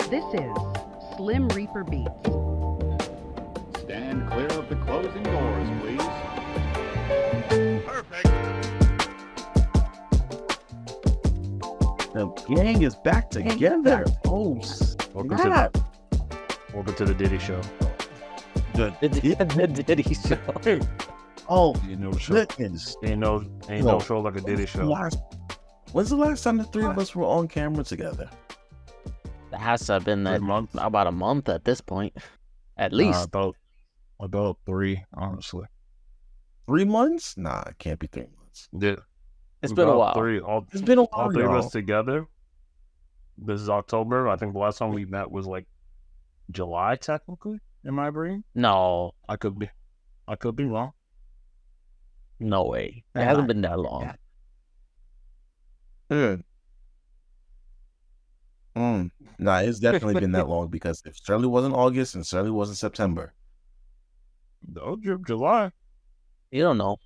This is Slim Reaper Beats. Stand clear of the closing doors, please. Perfect. The gang is back together. Oh, snap. Welcome to the Diddy Show. The Diddy Show. Oh, Ain't no show. goodness. Ain't no show like a Diddy Show. When's the last time the three of us were on camera together? That has to have been Three months. about a month at this point. At least. About 3, honestly. 3 months? Nah, it can't be 3 months. Yeah. It's been a while. It's been a while, all three of y'all. us together. This is October. I think the last time we met was like July, technically, in my brain. No. I could be wrong. No way. It hasn't been that long. Nah, it's definitely been that long because it certainly wasn't August and certainly wasn't September. No, July. You don't know.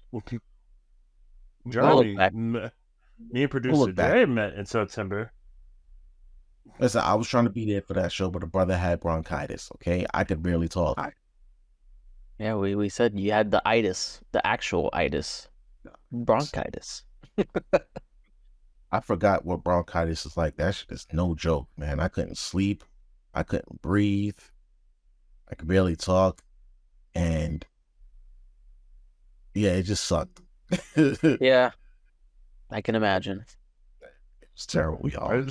Jeremy, back. me and producer Jay met in September. Listen, I was trying to be there for that show, but the brother had bronchitis, okay? I could barely talk. Yeah, we said you had the itis, the actual itis. Bronchitis. I forgot what bronchitis is like. That shit is no joke, man. I couldn't sleep. I couldn't breathe. I could barely talk. And yeah, it just sucked. It Yeah. I can imagine. was terrible, y'all.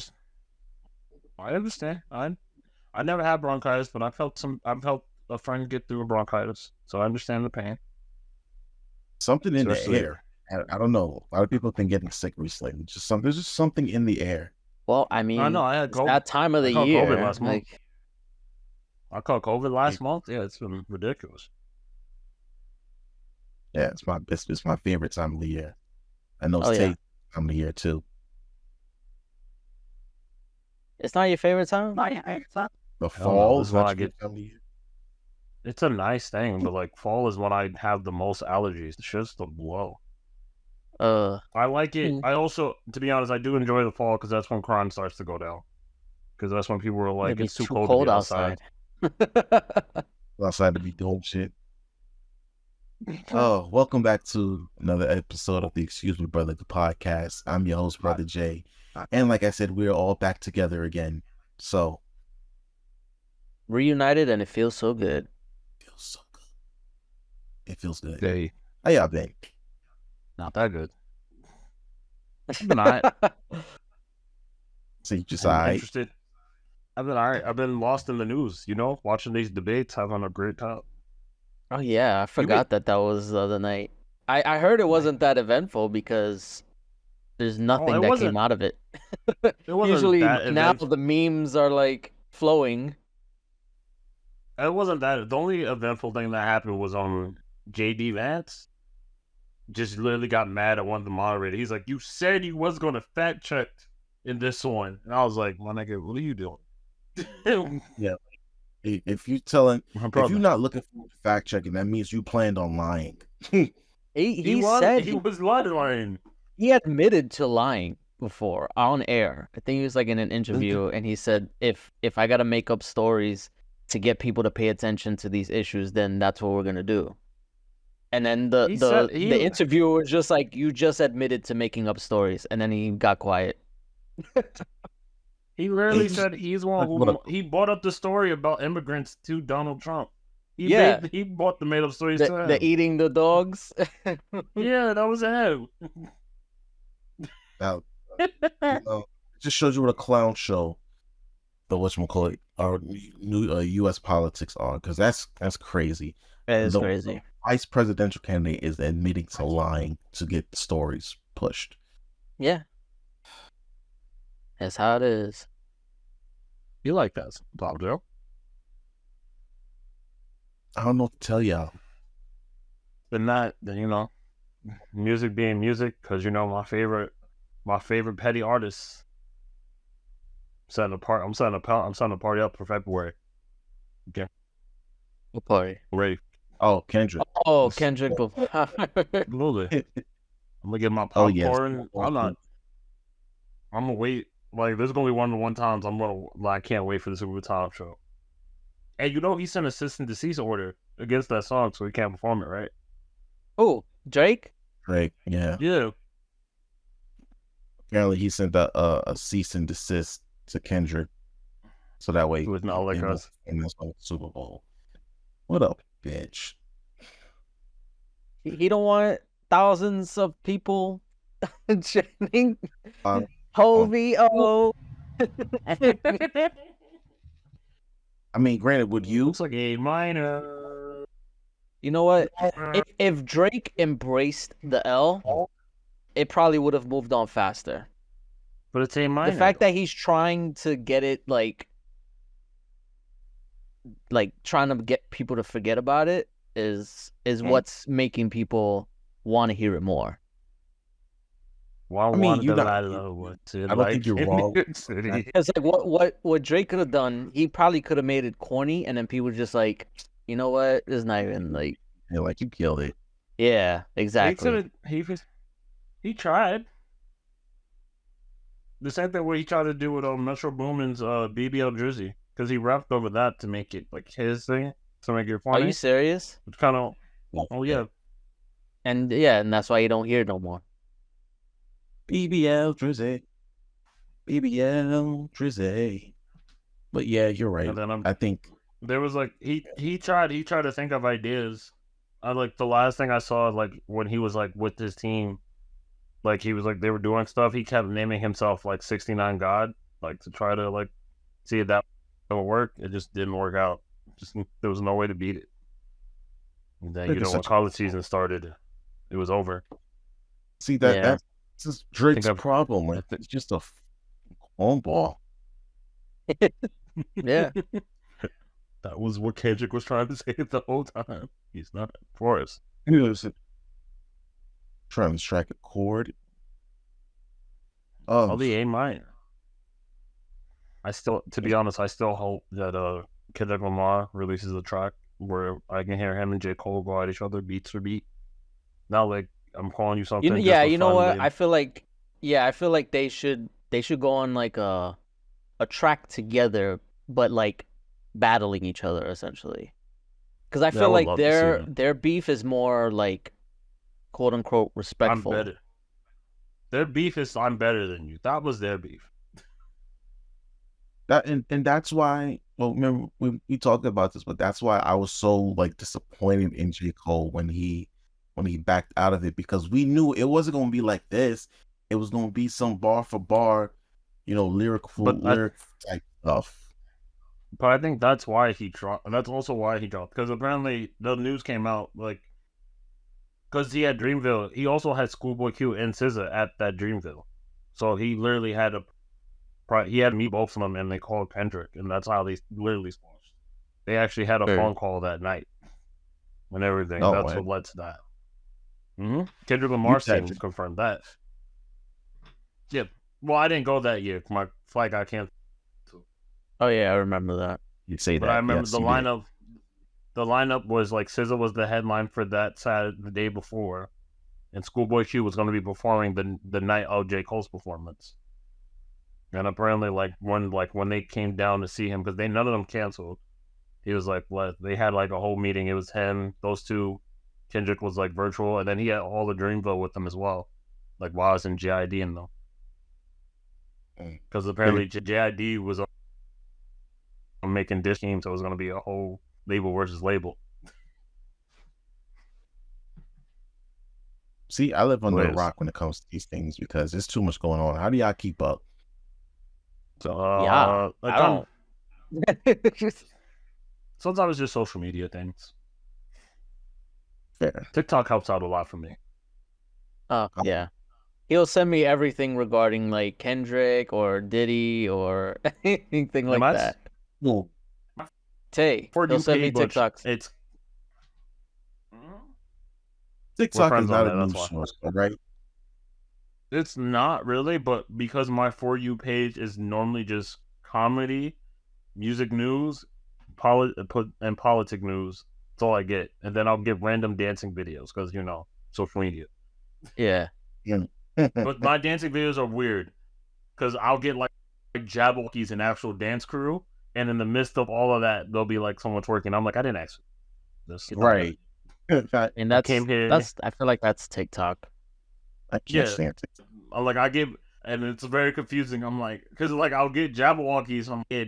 I understand. I never had bronchitis, but I've helped a friend get through a bronchitis, so I understand the pain. Something in the Especially- air. I don't know. A lot of people have been getting sick recently. There's just something in the air. Well, I mean, I know I had it's COVID. that time of the caught year. COVID last month. Like, I caught COVID last month. Yeah, it's been ridiculous. Yeah, it's my favorite time of the year. I know it's Oh, yeah. Tate time of the year too. it's not your favorite time? The Hell no, fall this is is when not I your get- favorite time of the year. It's a nice thing, but like fall is when I have the most allergies. It's just the blow. I like it. I also, to be honest, I do enjoy the fall because that's when crime starts to go down. Because that's when people are like, Maybe it's too cold to be outside. Outside to be doing shit. Oh, welcome back to another episode of the Excuse Me Brother the podcast. I'm your host, Brother Jay. And like I said, we're all back together again. So Reunited, and it feels so good. it feels so good. It feels good. Hey, How y'all been? not that good. I've been alright. So you just I'm alright? interested. I've been alright. I've been lost in the news, watching these debates, having a great time. Oh yeah, I forgot that was the other night. I heard it wasn't that eventful because there's nothing that wasn't- came out of it. It wasn't Usually that now eventful. the memes are like flowing. It wasn't that. The only eventful thing that happened was on JD Vance. Just literally got mad at one of the moderators. He's like, "You said you was gonna fact check in this one," and I was like, "My nigga, what are you doing?" If you telling, My if brother. you're not looking for fact checking, that means you planned on lying. He said he was lying. he admitted to lying before on air. I think he was like in an interview, and he said, if I gotta make up stories to get people to pay attention to these issues, then that's what we're gonna do. And then the interviewer was just like, you just admitted to making up stories, and then he got quiet. He literally said he's one who he brought up the story about immigrants to Donald Trump. He brought the made up stories to him. The eating the dogs. Yeah, that was him. Now, it just shows you what a clown show the whatchamacallit our new U.S. politics are, because that's crazy. That is The crazy. vice presidential candidate is admitting to lying to get stories pushed. Yeah. That's how it is. You like that, Bob Joe? I don't know what to tell y'all. But not, music being music, because my favorite petty artist. I'm setting a party up for February. Okay, What party? ready? Oh, Kendrick. Oh, Kendrick. Absolutely. I'm gonna get my Oh, popcorn. yes. I'm gonna wait Like, there's gonna be one times I can't wait for the Super Time show. And you know he sent a cease and desist order against that song, so he can't perform it, right? Oh, Drake? Drake, yeah. Yeah. Apparently, he sent a cease and desist to Kendrick, so that way Who is not like us. in this Super Bowl. What up, bitch? He don't want thousands of people chanting Um, Hovio. I mean, granted, would you? Looks like A minor. You know what? If Drake embraced the L, it probably would have moved on faster. But it's A minor. The fact that he's trying to get it like trying to get people to forget about it is what's making people want to hear it more. Well, I mean, I I don't think you're wrong. It's like what Drake could have done. He probably could have made it corny, and then people just like, you know what? It's not even like. Yeah, like you killed it. Yeah, exactly. He tried. The same thing what he tried to do with Metro Boomin's BBL Drizzy, because he rapped over that to make it like his thing, to make it funny. Are you serious? It's kind of, oh yeah. And that's why you don't hear it no more. BBL Drizzy. BBL Drizzy. But yeah, you're right. And then I think there was like he tried to think of ideas. Like the last thing I saw, like when he was like with his team, like he was like they were doing stuff. He kept naming himself like 69 God, like to try to like see if that would work. It just didn't work out. Just there was no way to beat it. And then when college season started, it was over. See that's just Drake's problem. Like, it's just a cornball. Yeah. That was what Kendrick was trying to say the whole time. He's not for us. He was trying to strike a chord. I'll be A minor. To be honest, I still hope that Kendrick Lamar releases a track where I can hear him and J. Cole go at each other beat for beat. Not like I'm calling you something. You know what? I feel like they should go on like a track together, but like battling each other essentially. Because I feel like their beef is more like quote unquote respectful. I'm better. Their beef is I'm better than you. That was their beef. And that's why. Well, remember we talked about this, but that's why I was so like disappointed in J. Cole when he backed out of it, because we knew it wasn't going to be like this. It was going to be some bar for bar, lyric type stuff. But I think that's why he dropped. That's also why he dropped, because apparently the news came out like because he had Dreamville. He also had Schoolboy Q and SZA at that Dreamville, so he literally had he had to meet both of them, and they called Kendrick, and that's how they literally squashed. They actually had a phone call that night and everything. That's what led to that. Mm-hmm. Kendrick Lamar's team confirmed that. Yeah. Well, I didn't go that year. My flight got canceled. Oh yeah, I remember that. You say but that. I remember the lineup. The lineup was like SZA was the headline for that Saturday, the day before, and Schoolboy Q was going to be performing the night of J. Cole's performance. And apparently, when they came down to see him, because none of them canceled, he was like, they had like a whole meeting. It was him, those two. Kendrick was like virtual, and then he had all the Dreamville with them as well, like while I was in JID and them. Because apparently JID was making dish teams, so it was going to be a whole label versus label. See, I live under a rock when it comes to these things because there's too much going on. How do y'all keep up? So I don't. Sometimes it's just social media things. Fair. TikTok helps out a lot for me. Oh yeah. He'll send me everything regarding like Kendrick or Diddy or anything like that. No. He'll send me TikToks. It's TikTok is not a news source, right? It's not really, but because my For You page is normally just comedy, music news, and politic news, that's all I get. And then I'll get random dancing videos because, social media. Yeah. Yeah. But my dancing videos are weird because I'll get like like Jabberwockies and actual dance crew, and in the midst of all of that, there'll be like someone twerking. I'm like, I didn't ask for this. Right. And I came here. I feel like that's TikTok. I can't Yeah. stand it. I'm like, and it's very confusing. I'm like, because like I'll get Jabberwockies, I'm like, yeah,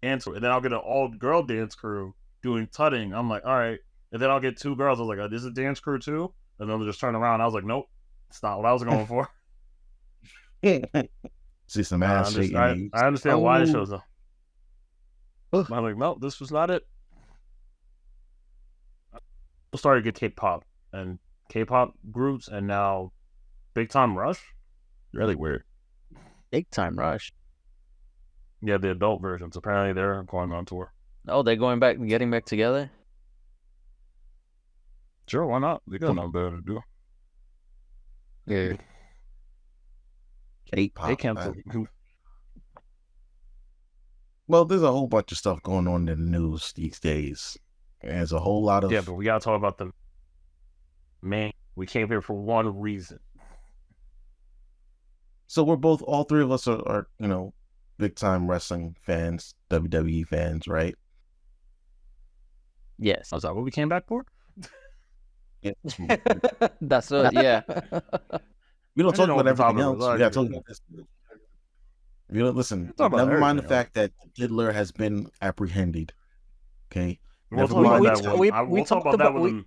dance, and then I'll get an all-girl dance crew doing tutting. I'm like, all right, and then I'll get 2 girls. I was like, oh, this is a dance crew too, and then they'll just turn around. I was like, nope, it's not what I was going for. See some ass shaking. I understand why it Oh. shows up. I'm like, no, this was not it. I started to get K-pop and K-pop groups, and now Big Time Rush. Really weird. Big Time Rush. Yeah, the adult versions. Apparently, they're going on tour. Oh, they're getting back together? Sure, why not? They got nothing better to do. Yeah. K-pop. They canceled. Well, there's a whole bunch of stuff going on in the news these days. There's a whole lot of Yeah, but we gotta talk about the man. We came here for one reason. So we're all 3 of us are big time wrestling fans, WWE fans, right? Yes. Was that what we came back for? Yeah. That's what. Yeah. We don't I talk didn't know about what the everything topic else. was. We gotta talk about this. You don't listen. Talk about Never mind the everything fact that Diddler has been apprehended. Okay. We'll Never talk about mind. that one. We'll talk about that one.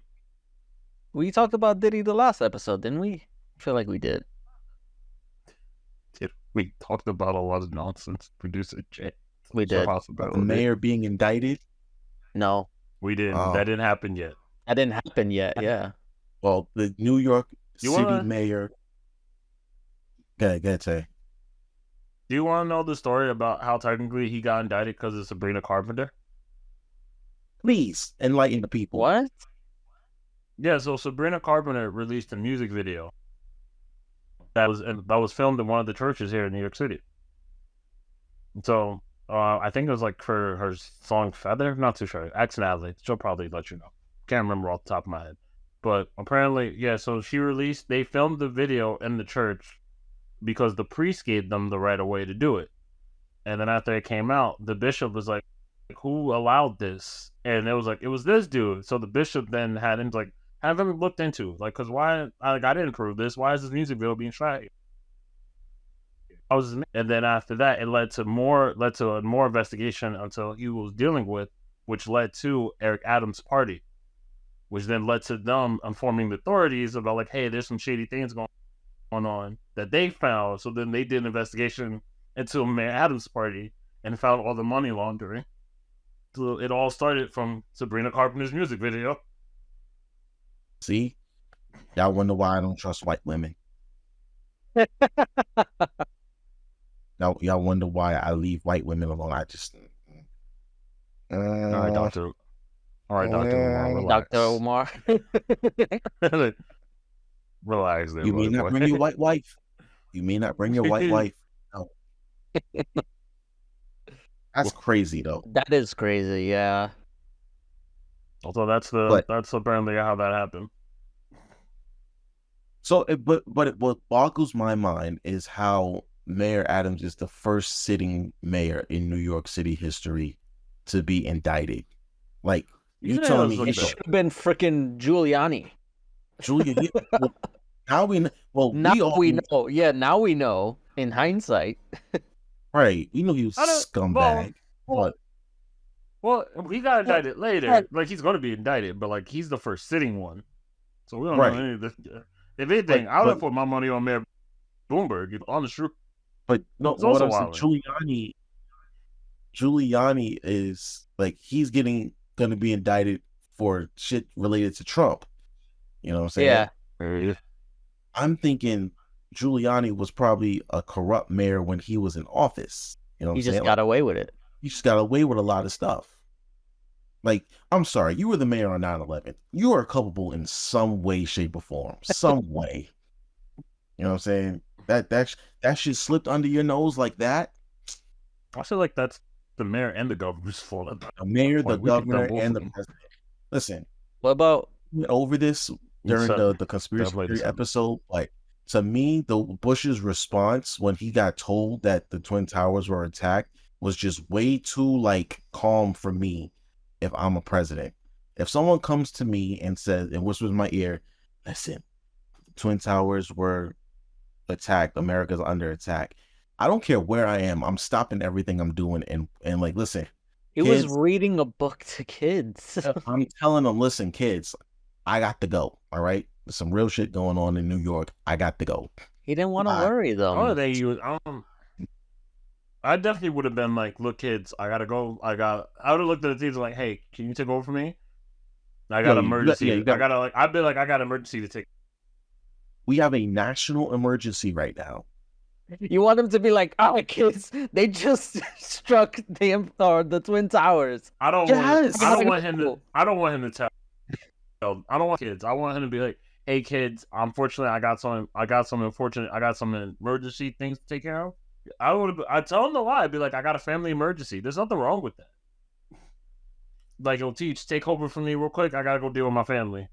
We talked about Diddy the last episode, didn't we? I feel like we did. We talked about a lot of nonsense. Producer Jay. We did. The mayor being indicted. No, We didn't. Oh. That didn't happen yet. that didn't happen yet. Yeah. Well, the New York You City wanna- mayor. Go ahead, Tay. Do you want to know the story about how technically he got indicted because of Sabrina Carpenter? Please enlighten the people. What? Yeah, so Sabrina Carpenter released a music video that was filmed in one of the churches here in New York City. So I think it was like for her song "Feather." Not too sure. Ask Natalie; she'll probably let you know. Can't remember off the top of my head, but apparently, yeah. So they filmed the video in the church because the priest gave them the right of way to do it, and then after it came out, the bishop was like, "Who allowed this?" And it was like, "It was this dude." So the bishop then had him like. Have them looked into, like, cause why? I didn't prove this. Why is this music video being shot? And then after that, it led to more investigation until he was dealing with, which led to Eric Adams' party, which then led to them informing the authorities about like, hey, there's some shady things going on that they found. So then they did an investigation into Mayor Adams' party and found all the money laundering. So it all started from Sabrina Carpenter's music video. See, y'all wonder why I don't trust white women. Now y'all wonder why I leave white women alone. I just. All right, Doctor. All right, Doctor Umar. Relax. Dr. Omar. Relax, there. You may not bring your white wife. You may not bring your white wife. No. That's crazy, though. That is crazy. Yeah. Also, that's apparently how that happened. So, what boggles my mind is how Mayor Adams is the first sitting mayor in New York City history to be indicted. Like, you telling me It should have been freaking Giuliani. Julia? Now we know. Well, Now we know. Yeah, now we know. In hindsight. Right. We knew he was scumbag. Well, he got indicted later. Like, he's going to be indicted, but, like, he's the first sitting one. So we don't know any of this. If anything, I would put my money on Mayor Bloomberg, on the truth. But no, what I'm saying, Giuliani is, like, he's going to be indicted for shit related to Trump. You know what I'm saying? Yeah. I'm thinking Giuliani was probably a corrupt mayor when he was in office. You know what I'm saying? He just got away with it. He just got away with a lot of stuff. Like, I'm sorry, you were the mayor on 9/11. You are culpable in some way, shape, or form. Some way. You know what I'm saying? That shit slipped under your nose like that. I feel like that's the mayor and the governor's fault. The mayor, the governor, and the president. Listen. What about we went over this during the conspiracy theory episode? Like, to me, the Bush's response when he got told that the Twin Towers were attacked was just way too like calm for me if I'm a president. If someone comes to me and says and whispers in my ear, listen, Twin Towers were attacked, America's under attack. I don't care where I am. I'm stopping everything I'm doing and like listen, He was kids, reading a book to kids. I'm telling them, listen, kids, I got to go. All right. There's some real shit going on in New York. I got to go. He didn't want to worry I them. don't think he was. I definitely would have been like, "Look, kids, I gotta go. I would have looked at the teacher like, "Hey, can you take over for me? I got emergency. you got- I gotta like. I'd be like, I got emergency to take. We have a national emergency right now. You want him to be like, "All right, kids, they just struck the Twin Towers." I don't Yes! want. I don't want him to. I don't want him to tell. I don't want kids. I want him to be like, "Hey, kids, unfortunately, I got some emergency things to take care of." I'd tell him to lie. I'd be like, "I got a family emergency." There's nothing wrong with that. Like, it'll take over from me real quick. I gotta go deal with my family.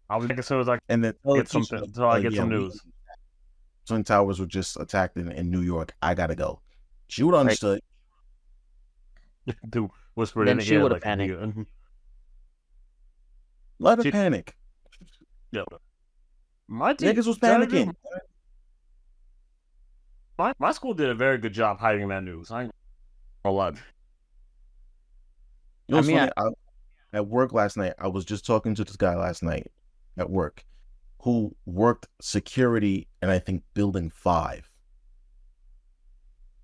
I'll be back as soon as I And then get something until I get some news. Twin Towers were just attacked in New York. I gotta go. She would have understood. Dude, whisper it Then in the she ear would have like, panicked. Let her panic. Yeah. My team, Niggas was panicking. My school did a very good job hiding that news. I ain't a lot. You know what's I mean, funny? At work last night, I was just talking to this guy last night at work who worked security in, I think, building 5.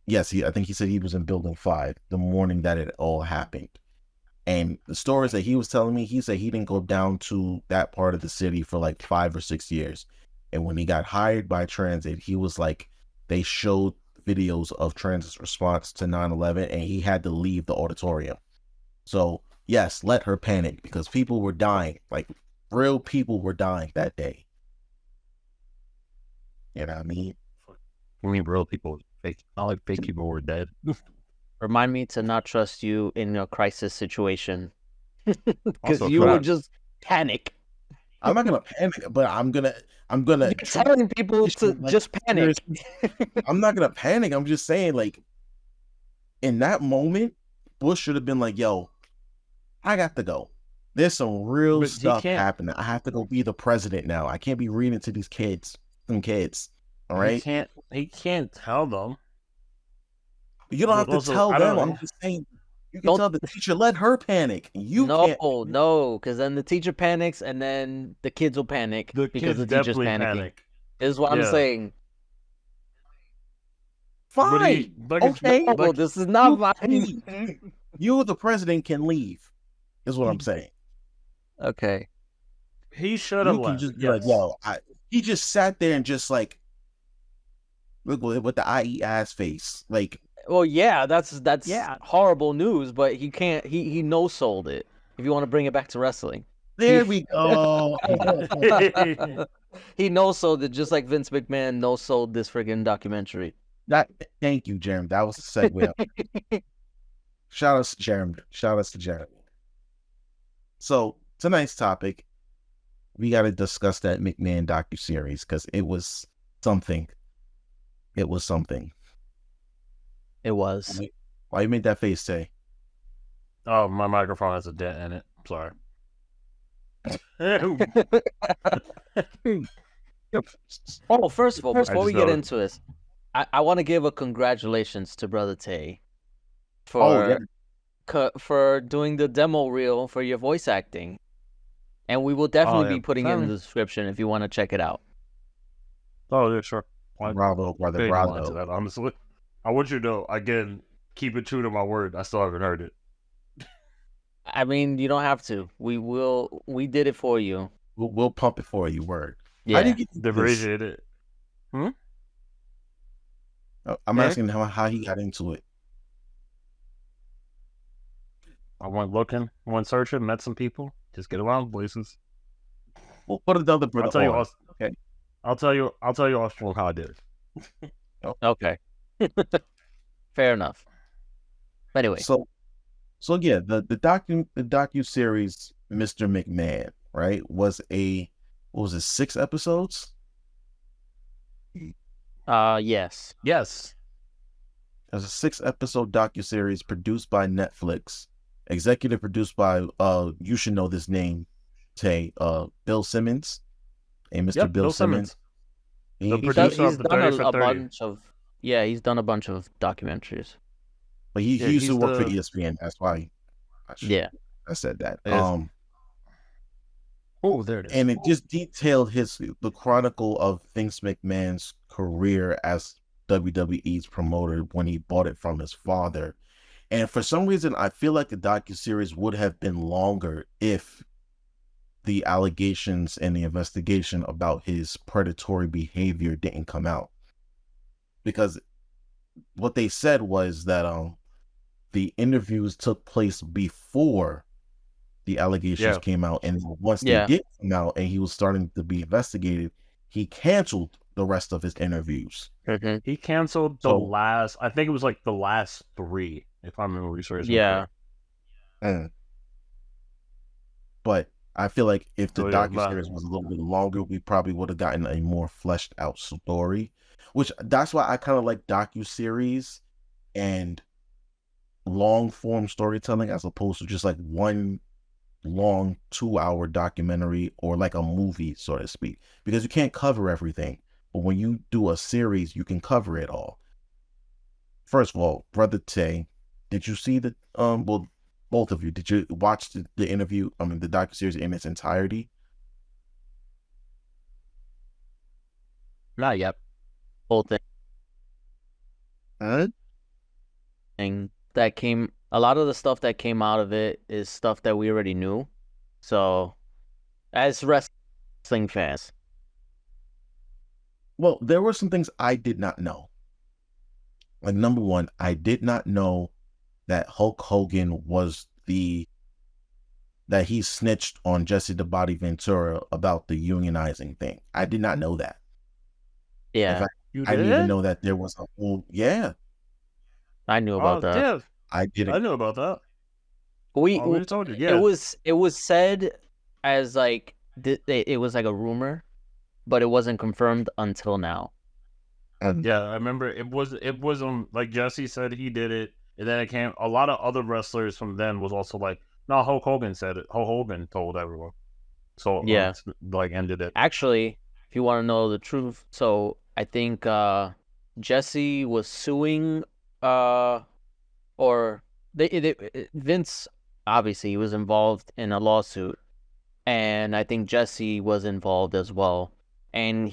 Yes, I think he said he was in building 5 the morning that it all happened. And the stories that he was telling me, he said he didn't go down to that part of the city for like 5 or 6 years. And when he got hired by Transit, he was like, they showed videos of Transit's response to 9/11 and he had to leave the auditorium. So yes, let her panic because people were dying. Like real people were dying that day. You know what I mean? I mean, real people, fake. Not like fake people were dead. remind me to not trust you in a crisis situation because Also, you correct. would just panic. I'm not gonna panic, but I'm gonna You're telling people to like, just panic. I'm not gonna panic. I'm just saying, like, in that moment, Bush should have been like, yo, I got to go. There's some real But he stuff can't- happening. I have to go be the president now. I can't be reading to these kids. Some kids. All right. He can't tell them. You don't have to Also, tell I don't them. know. I'm just saying you can Don't- tell the teacher, let her panic. You can't. No, because then the teacher panics and then the kids will panic The because kids the teacher's definitely panicking. panic. Is what I'm Yeah. saying. Fine. Like, Okay. No, like, this is not You mine. leave. You, the president, can leave. Is what I'm saying. Okay. he should have You can left. just be like, yo, he just sat there and just like look with the IE ass face. Like, Well, yeah, that's horrible news, but he can't. He no sold it. If you want to bring it back to wrestling, there we go. he no sold it just like Vince McMahon no sold this friggin' documentary. Thank you, Jeremy. That was the segue. Shout out to Jeremy. So tonight's topic, we got to discuss that McMahon docuseries because it was something. It was something. It was. Why you made that face, Tay? Oh, my microphone has a dent in it. Sorry. Oh, first of all, before just we get noticed. into this, I want to give a congratulations to Brother Tay for for doing the demo reel for your voice acting, and we will definitely yeah. be putting it in the description if you want to check it out. Oh, yeah, sure. Bravo, brother, Pay no mind to bravo. that, honestly. I want you to know, again, keep it true to my word. I still haven't heard it. I mean, you don't have to. We did it for you. We'll pump it for you. Word. Yeah. How did you get this? Appreciate it. I'm Yeah. asking how he got into it. I went looking, went searching, met some people, just get around places. Well, put another brother I'll tell you on. all. Okay. I'll tell you all strong how I did it. Okay. Fair enough. Anyway, So yeah, the docu series Mr. McMahon, right, was what was it, 6 episodes? Yes. Yes. There's a 6-episode docuseries produced by Netflix, executive produced by you should know this name, Tay, Bill Simmons, Mr. Yep, Bill Simmons. The He, producer He's of the done 30 for a 30. bunch of he's done a bunch of documentaries. but he Yeah, used to he's work for the- ESPN. That's why Yeah. I said that. Yes. Oh, there it is. And it just detailed the chronicle of Vince McMahon's career as WWE's promoter when he bought it from his father. And for some reason, I feel like the docuseries would have been longer if the allegations and the investigation about his predatory behavior didn't come out. Because what they said was that the interviews took place before the allegations came out, and once they did come out and he was starting to be investigated, he canceled the rest of his interviews. Mm-hmm. He canceled the last, I think it was like the last 3, if I'm researching. Yeah. But I feel like if the docuseries was a little bit longer, we probably would have gotten a more fleshed out story. Which that's why I kind of like docuseries and long form storytelling as opposed to just like one long 2-hour documentary or like a movie, so to speak, because you can't cover everything. But when you do a series, you can cover it all. First of all, Brother Tay, did you see the well, both of you, did you watch the interview, the docuseries in its entirety? Not yet. Whole thing. Huh? And that came, a lot of the stuff that came out of it is stuff that we already knew. So, as wrestling fans, well, there were some things I did not know. Like, number one, I did not know that Hulk Hogan was that he snitched on Jesse the Body Ventura about the unionizing thing. I did not know that. Yeah. In fact, I didn't even know that there was a whole, I knew about that. Yeah. I didn't. I knew about that. We told you, yeah. It was said as like it was like a rumor, but it wasn't confirmed until now. Yeah, I remember it was like Jesse said he did it, and then it came. A lot of other wrestlers from then was also like, no, Hulk Hogan said it. Hulk Hogan told everyone. So yeah, like ended it. Actually, if you want to know the truth, so I think Jesse was suing or Vince, obviously he was involved in a lawsuit, and I think Jesse was involved as well. And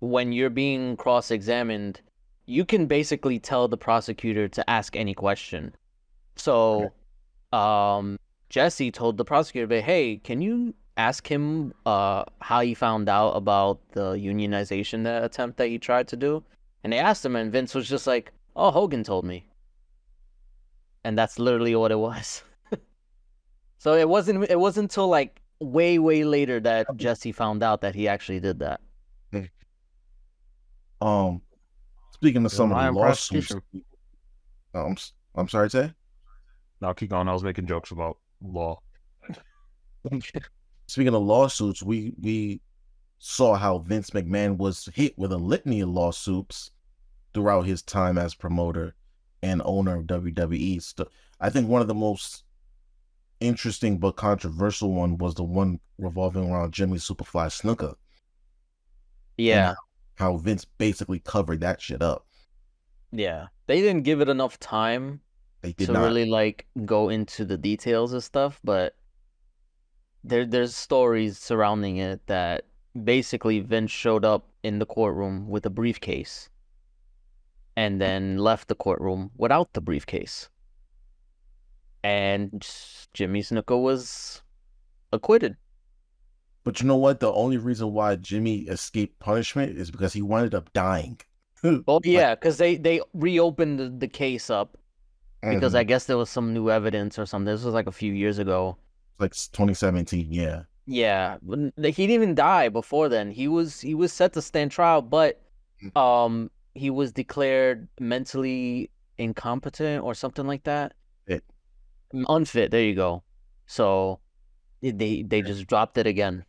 when you're being cross-examined, you can basically tell the prosecutor to ask any question. So, Jesse told the prosecutor, "Hey, can you ask him how he found out about the unionization attempt that he tried to do?" And they asked him, and Vince was just like, "Oh, Hogan told me." And that's literally what it was. So it wasn't until like way later that Jesse found out that he actually did that. Speaking of some of the lawsuits, I'm sorry, Tay? No, keep going. I was making jokes about law. Speaking of lawsuits, we saw how Vince McMahon was hit with a litany of lawsuits throughout his time as promoter and owner of WWE. I think one of the most interesting but controversial one was the one revolving around Jimmy Superfly Snuka. Yeah. How Vince basically covered that shit up. Yeah. They didn't give it enough time to really like go into the details of stuff, but there's stories surrounding it that basically Vince showed up in the courtroom with a briefcase and then left the courtroom without the briefcase. And Jimmy Snuka was acquitted. But you know what? The only reason why Jimmy escaped punishment is because he wound up dying. Well, yeah, because they reopened the case up because I guess there was some new evidence or something. This was like a few years ago. Like 2017, yeah. Yeah, he didn't even die before then. He was set to stand trial, but he was declared mentally incompetent or something like that. Unfit. There you go. So they just dropped it again.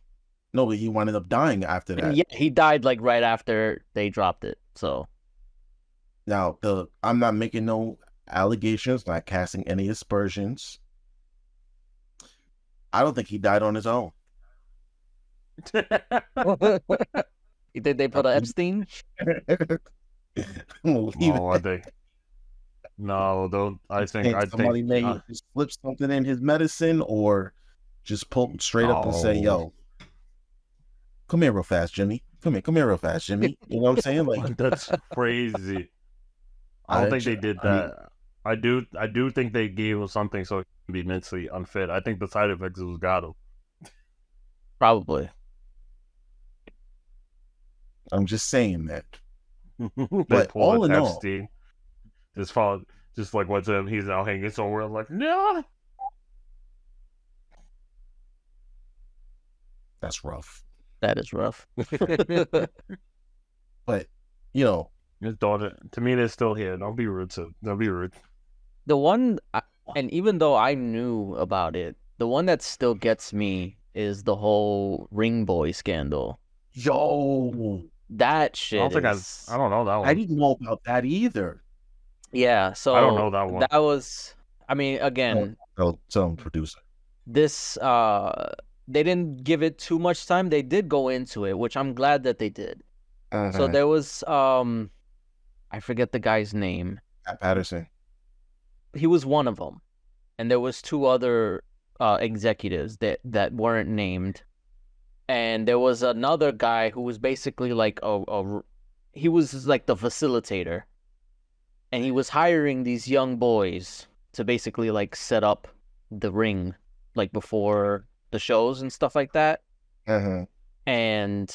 No, but he wound up dying after that. Yeah, he died like right after they dropped it. So Now, I'm not making no allegations, not casting any aspersions. I don't think he died on his own. did they put a Epstein? We'll leave No, it I think. No, don't. I think. and I somebody think. may just flip something in his medicine or just pull straight up and say, No. yo, come here real fast, Jimmy. Come here real fast, Jimmy. You know what I'm saying? Like, That's crazy. I don't think they did that. I do think they gave him something so he can be mentally unfit. I think the side effects was got him. Probably. I'm just saying that. They But pulled all a in all, Epstein. Just like what's him, he's now hanging somewhere like, no. that's rough. That is rough. But, you know, His daughter, to me, they're still here. Don't be rude to. Don't be rude. The one, and even though I knew about it, the one that still gets me is the whole Ring Boy scandal. yo, That shit I don't think is... I don't know that one. I didn't know about that either. Yeah, so I don't know that one. that was, I mean, again, Tell him, producer. this, they didn't give it too much time. They did go into it, which I'm glad that they did. So there was, I forget the guy's name. Pat Patterson. He was one of them, and there was two other executives that weren't named, and there was another guy who was basically like he was like the facilitator, and he was hiring these young boys to basically like set up the ring like before the shows and stuff like that. And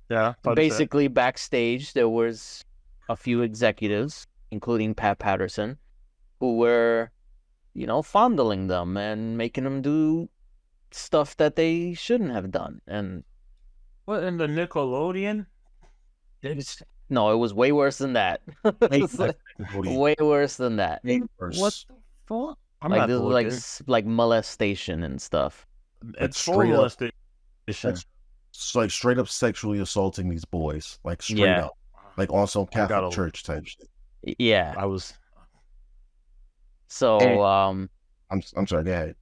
Yeah. basically backstage there was a few executives, including Pat Patterson, who were, you know, fondling them and making them do stuff that they shouldn't have done. And What in the Nickelodeon? no, it was way worse than that. It's like, way worse than that. What the fuck? I'm Like not this was looking. like molestation and stuff. It's straight up- molestation. It's like straight up sexually assaulting these boys, like straight Yeah. up, like on some Catholic gotta- church type shit. Yeah. I was. So I'm sorry. Go ahead.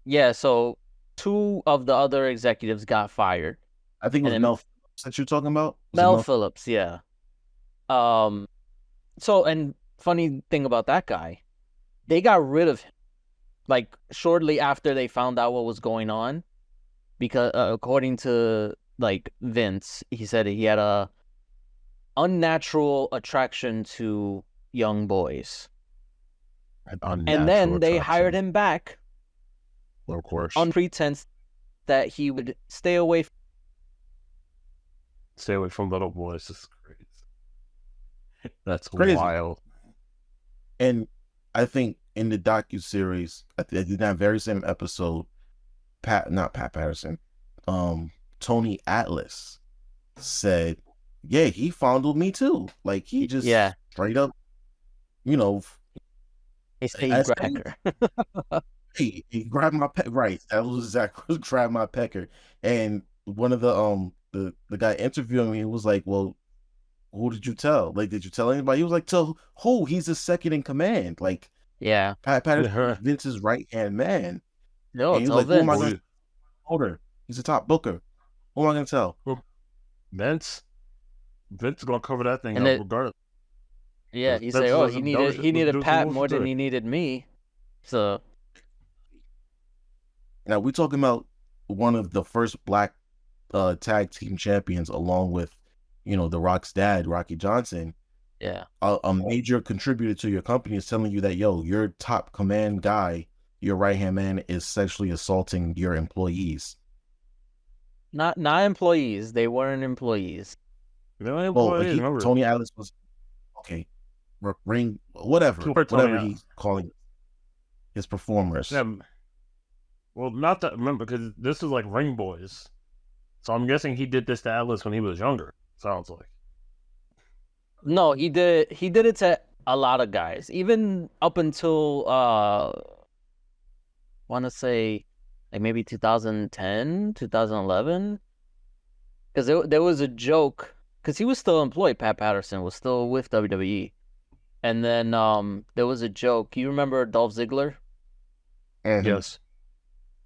yeah. So two of the other executives got fired. I think it was And then- Mel Phillips that you're talking about. Was it Mel Phillips, yeah. So, and funny thing about that guy, they got rid of him like shortly after they found out what was going on, because according to like Vince, he said he had a unnatural attraction to young boys, and then they hired him back Of course. on pretense that he would stay away from... Stay away from little boys. This is crazy. That's Crazy. wild. And I think in the docuseries, in that very same episode, not Pat Patterson, Tony Atlas said, yeah, he fondled me too. Like he just straight up, you know, He said he grabbed her. he grabbed my pecker. Right, that was exactly grabbed my pecker. And one of the guy interviewing me was like, well, who did you tell? Like, did you tell anybody? He was like, tell who? He's the second in command. Like, Yeah. Pat Patterson, Vince's right hand man. No, And he tell was like, who am I Vince. gonna older? He's a top booker. Who am I gonna tell? Vince gonna cover that thing And up it- regardless. Yeah, he Vince said, oh, was he the needed producer Pat most more of the than time. he needed me. So Now we're talking about one of the first black tag team champions, along with, you know, The Rock's dad, Rocky Johnson. yeah. A major contributor to your company is telling you that, yo, your top command guy, your right hand man, is sexually assaulting your employees. Not employees. They weren't employees. They only Well, employees, remember? Tony Atlas was okay. Ring, whatever Tony he's calling his performers. Yeah. Well, not that. Remember, because this is like Ring Boys, so I'm guessing he did this to Atlas when he was younger. Sounds like. No, he did it to a lot of guys. Even up until want to say like maybe 2010, 2011. Because there was a joke, because he was still employed. Pat Patterson was still with WWE, and then there was a joke. You remember Dolph Ziggler? Mhm. Yes.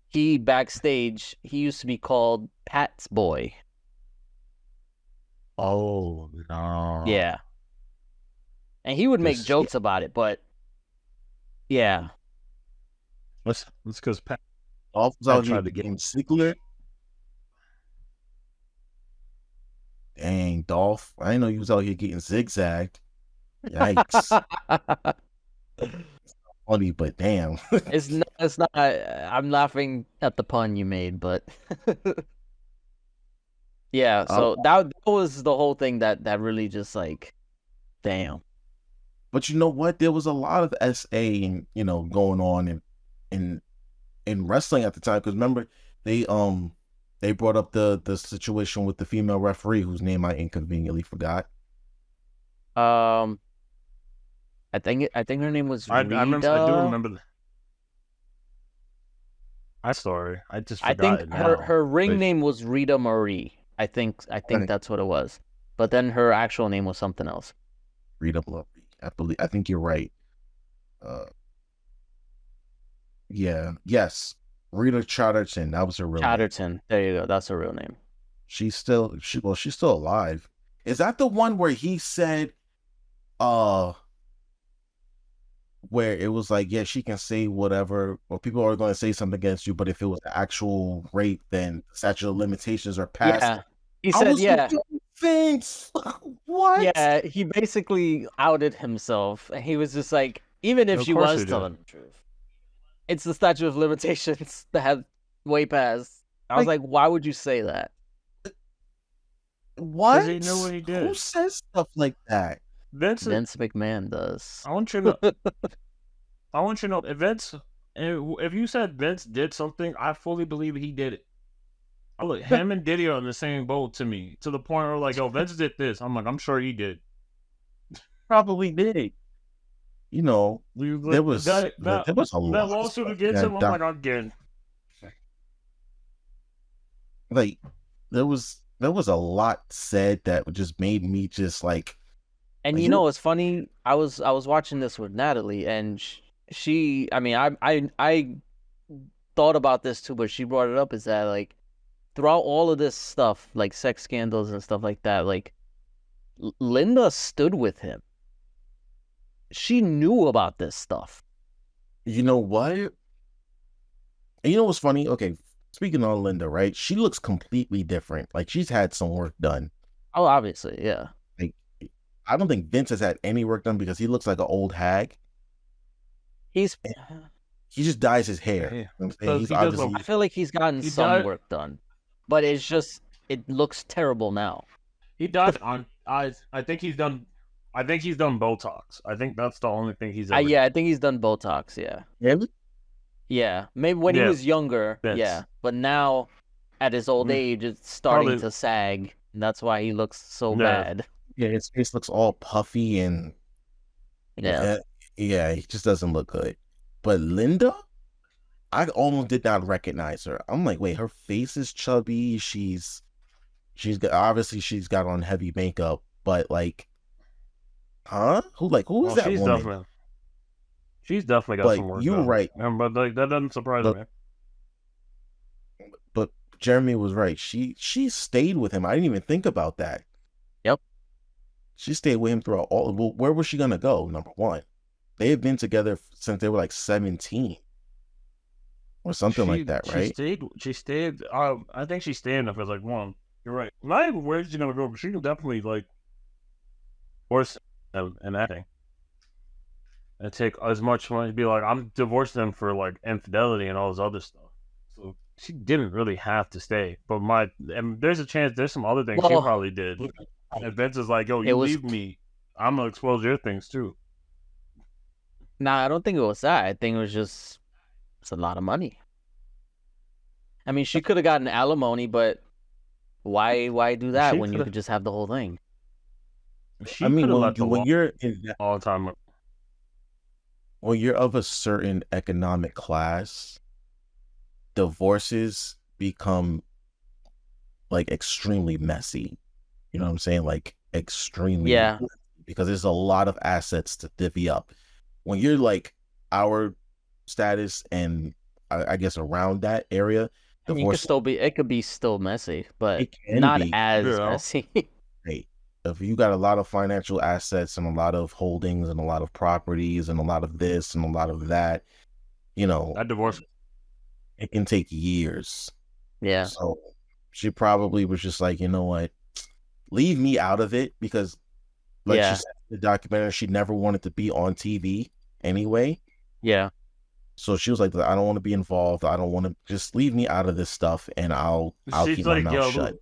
He backstage, he used to be called Pat's Boy. Oh no. Yeah, and he would make Just- jokes about it, but yeah, Let's because Pat Dolph was I out here tried to get- getting Ziggler. Dang, Dolph. I didn't know you was out here getting zigzagged. Yikes. Funny, but damn. it's not. It's not. I'm laughing at the pun you made, but yeah. So that was the whole thing that really just like, damn. But you know what? There was a lot of SA, going on in wrestling at the time. Because remember, they brought up the situation with the female referee whose name I inconveniently forgot. I think her name was I Rita. do remember that. I'm sorry. I just I forgot think it now. her ring But- name was Rita Marie. I think Right. that's what it was. But then her actual name was something else. Rita Marie. I think you're right. Yeah. Yes. Rita Chatterton. That was her real name. Chatterton. There you go. That's her real name. She's still alive. Is that the one where he said where it was like, yeah, she can say whatever, or people are going to say something against you, but if it was actual rape, then the statute of limitations are passed. Yeah. He I said, was yeah. like, Vince, what? Yeah, he basically outed himself. And he was just like, even if Of she course was he did. telling the truth, it's the statute of limitations that have way passed. I was like, why would you say that? What? he knew what he did. Who says stuff like that? Vince McMahon does. I want you to know. I want you to know if Vince, if you said Vince did something, I fully believe he did it. Look, him and Diddy are in the same boat to me, to the point where like, oh, Vince did this. I'm like, I'm sure he did. Probably did. There was that a lot. that lawsuit against him. I'm like, I'm getting. Like there was a lot said that just made me just like. And Like, you know, it's funny. I was watching this with Natalie, and she. I mean, I thought about this too, but she brought it up. Is that like throughout all of this stuff, like sex scandals and stuff like that, like Linda stood with him. She knew about this stuff. You know what? And you know what's funny? Okay, speaking on Linda, right? She looks completely different. Like she's had some work done. Oh, obviously, yeah. Like I don't think Vince has had any work done because he looks like an old hag. He just dyes his hair. Yeah. You know what I'm Because saying? He's he does obviously I feel like he's gotten He some died- work done, but it's just it looks terrible now. He died on. I think he's done. I think he's done Botox. I think that's the only thing he's ever. Yeah, I think he's done Botox. Yeah, Really? yeah. Maybe when he Yeah. was younger. Vince. Yeah, but now at his old Mm. age, it's starting Probably- to sag, and that's why he looks so Yeah. bad. Yeah, his face looks all puffy and Yeah. yeah, he just doesn't look good. But Linda, I almost did not recognize her. I'm like, wait, her face is chubby. She's obviously she's got on heavy makeup, but like, huh? Who is Oh, that she's woman? She's definitely got But some work. you were done. right. But like that doesn't surprise Look, me. But Jeremy was right. She stayed with him. I didn't even think about that. Yep. She stayed with him throughout all. Well, where was she gonna go? Number one, they had been together since they were like 17 or something like that, right? She stayed. I think she stayed enough. Like one. You're right. Not even where she's gonna go, but she can definitely like force and acting and take as much money. Be like, I'm divorcing them for like infidelity and all this other stuff. So she didn't really have to stay. But there's a chance there's some other things she Well, probably did. And Vince is like, yo, it you was- leave me, I'm gonna expose your things too. Nah, I don't think it was that. I think it was just it's a lot of money. I mean, she could have gotten alimony, but why do that She when you coulda- could just have the whole thing? She I mean, coulda let the when law you're in that, all the time. when you're of a certain economic class, divorces become like extremely messy. You know what I'm saying? Like extremely Yeah. because there's a lot of assets to divvy up. When you're like our status and I guess around that area, I mean, divorce it could be still messy, but it can not be as Yeah. messy. great. If you got a lot of financial assets and a lot of holdings and a lot of properties and a lot of this and a lot of that, you know, That divorce. it can take years. Yeah. So she probably was just like, you know what, leave me out of it because, like Yeah. she said in the documentary, she never wanted to be on TV anyway. Yeah. So she was like, I don't want to be involved. I don't want to, just leave me out of this stuff and I'll She's keep my like, mouth yo, shut.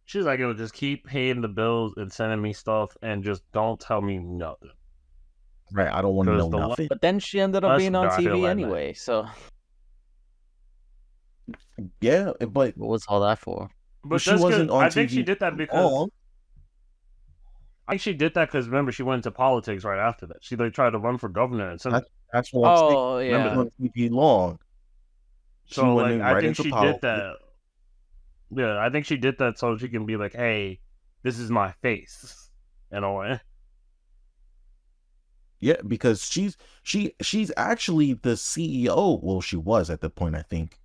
she's like, yo, just keep paying the bills and sending me stuff and just don't tell me nothing. Right. I don't want to 'Cause know the nothing. But then she ended up That's being on how I feel TV like that. anyway, so Yeah, but what was all that for? But she that's wasn't 'cause on I think she TV did that because long. I think she did that because remember she went into politics right after that. She like tried to run for governor and so That's what I'm saying. Oh, remember yeah. On TV long. She so went like in I right think into she politics. did that. Yeah, I think she did that so she can be like, hey, this is my face in a way. Yeah, because she's actually the CEO. Well, she was at the point, I think.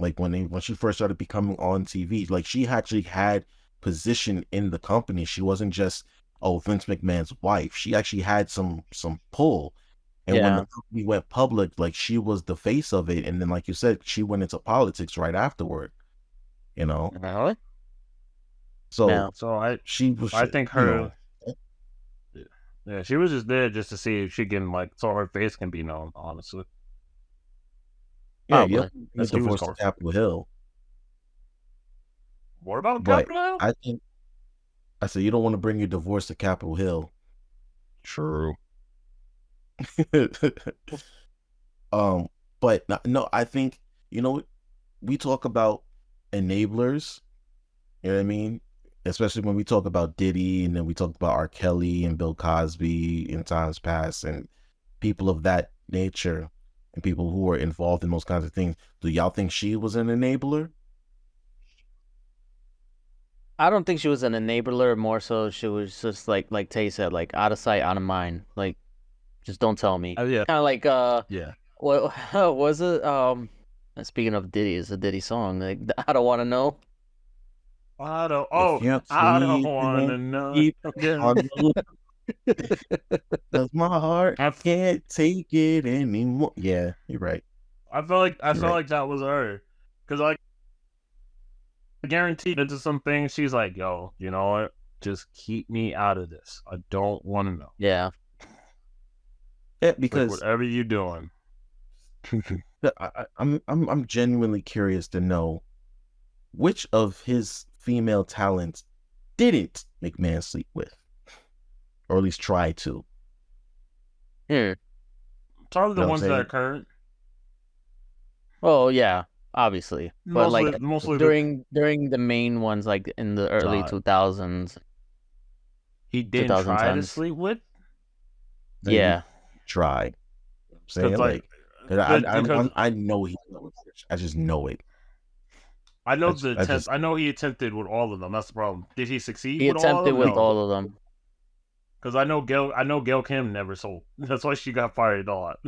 Like when she first started becoming on TV, like she actually had position in the company. She wasn't just Vince McMahon's wife. She actually had some pull. And when Yeah. the company went public, like she was the face of it. And then, like you said, she went into politics right afterward. You know, Really? so Yeah. So she was. I think you her know, yeah, she was just there just to see if she can like so her face can be known, honestly. yeah, Probably. you have That she was divorced to called. Capitol Hill, What about but Capitol Hill? I said you don't want to bring your divorce to Capitol Hill. True. But no, I think, you know, we talk about enablers, you know what I mean? Especially when we talk about Diddy and then we talk about R. Kelly and Bill Cosby in times past and people of that nature and people who were involved in those kinds of things. Do y'all think she was an enabler? I don't think she was an enabler. More so, she was just like Tay said, like out of sight, out of mind. Like, just don't tell me. Yeah. Kind of like Yeah. what was it? Speaking of Diddy, it's a Diddy song. Like, I don't want to know. I don't. If Oh, you're I don't sleeping, want to know. keep Yeah. on the Cause my heart I've- can't take it anymore. Yeah, you're right. I felt like You're right. that was her, because like I guarantee into some things she's like, yo, you know what? Just keep me out of this. I don't want to know. Yeah. Yeah, Like, because whatever you're doing. I'm genuinely curious to know which of his female talents didn't McMahon sleep with, or at least try to. Hmm. Probably the Know what I'm ones that saying? are current. Oh yeah, obviously. But Mostly during the main ones, like in the early God. 2000s. he didn't try to 2010s. sleep with. Then he Yeah. tried. I'm saying 'Cause, like, because I know he. I just know it. I know I I know he attempted with all of them. That's the problem. Did he succeed He with all of attempted them? with No. all of them. Because I know Gail Kim never sold. That's why she got fired a lot.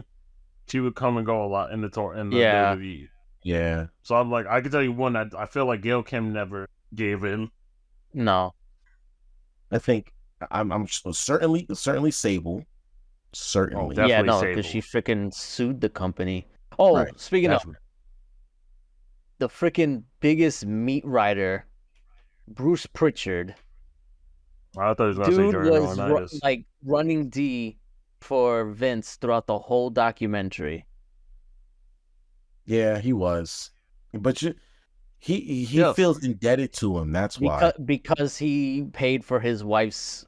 She would come and go a lot in the Yeah. WWE. Yeah. So I'm like, I can tell you one. I feel like Gail Kim never gave in. No. I think I'm certainly Sable. Certainly. Definitely Yeah, no, Sable. because she freaking sued the company. Oh, Right. speaking of Definitely. the freaking biggest meat rider, Bruce Pritchard. I thought he was going to say Dude Jerry was Laurinaitis. like running D for Vince throughout the whole documentary. Yeah, he was. But he Yes. feels indebted to him. That's why. Because he paid for his wife's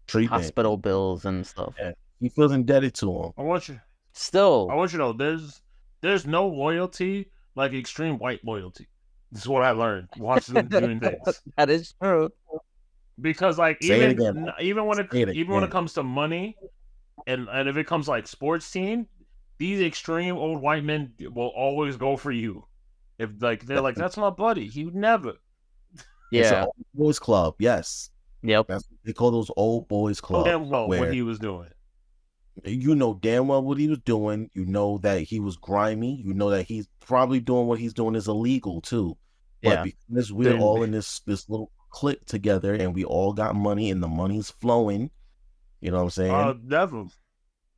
Treatment. hospital bills and stuff. Yeah. He feels indebted to him. I want you Still, to know there's no loyalty like extreme white loyalty. This is what I learned watching them doing things. that is true. Because like Say it even again. even when Say it it again. comes to money and if it comes like sports team, these extreme old white men will always go for you. If like they're like, that's my buddy. He would never. It's an Yeah. old boys club. Yes, Yep. that's what they call those old boys Oh, club. damn well what where he was doing. you know damn well what he was doing. You know that he was grimy. You know that he's probably doing what he's doing is illegal too. But Yeah. because we're Then- all in this little clique together and we all got money and the money's flowing, you know what I'm saying? Never.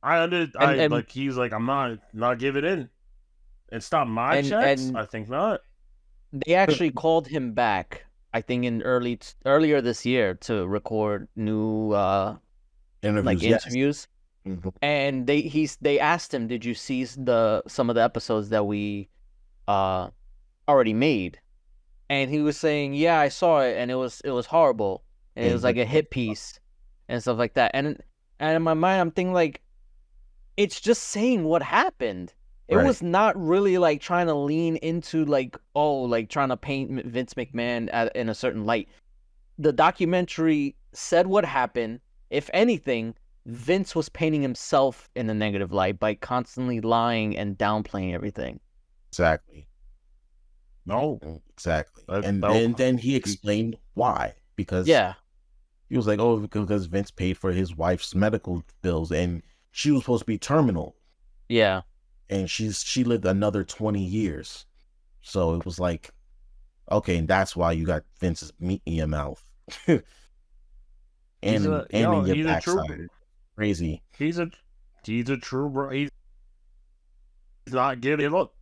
And- like he's like, I'm not giving in. And stop my And- checks? and- I think not. They actually called him back, I think in earlier this year to record new Interviews, yes. interviews. Mhm. And they asked him, "Did you see some of the episodes that we already made?" And he was saying, "Yeah, I saw it, and it was horrible, and it was like a hit piece and stuff like that." And in my mind, I'm thinking like, it's just saying what happened. It Right. was not really like trying to lean into like, oh, like trying to paint Vince McMahon in a certain light. The documentary said what happened. If anything, Vince was painting himself in a negative light by constantly lying and downplaying everything. Exactly. No. Exactly. That- And that- then he explained why. Because Yeah, he was like, oh, because Vince paid for his wife's medical bills and she was supposed to be terminal. yeah. And she lived another 20 years. So it was like, okay, and that's why you got Vince's meat in your mouth. and He's a- in yo, your he's a backside. trooper. Crazy. He's a true bro. He's not giving up.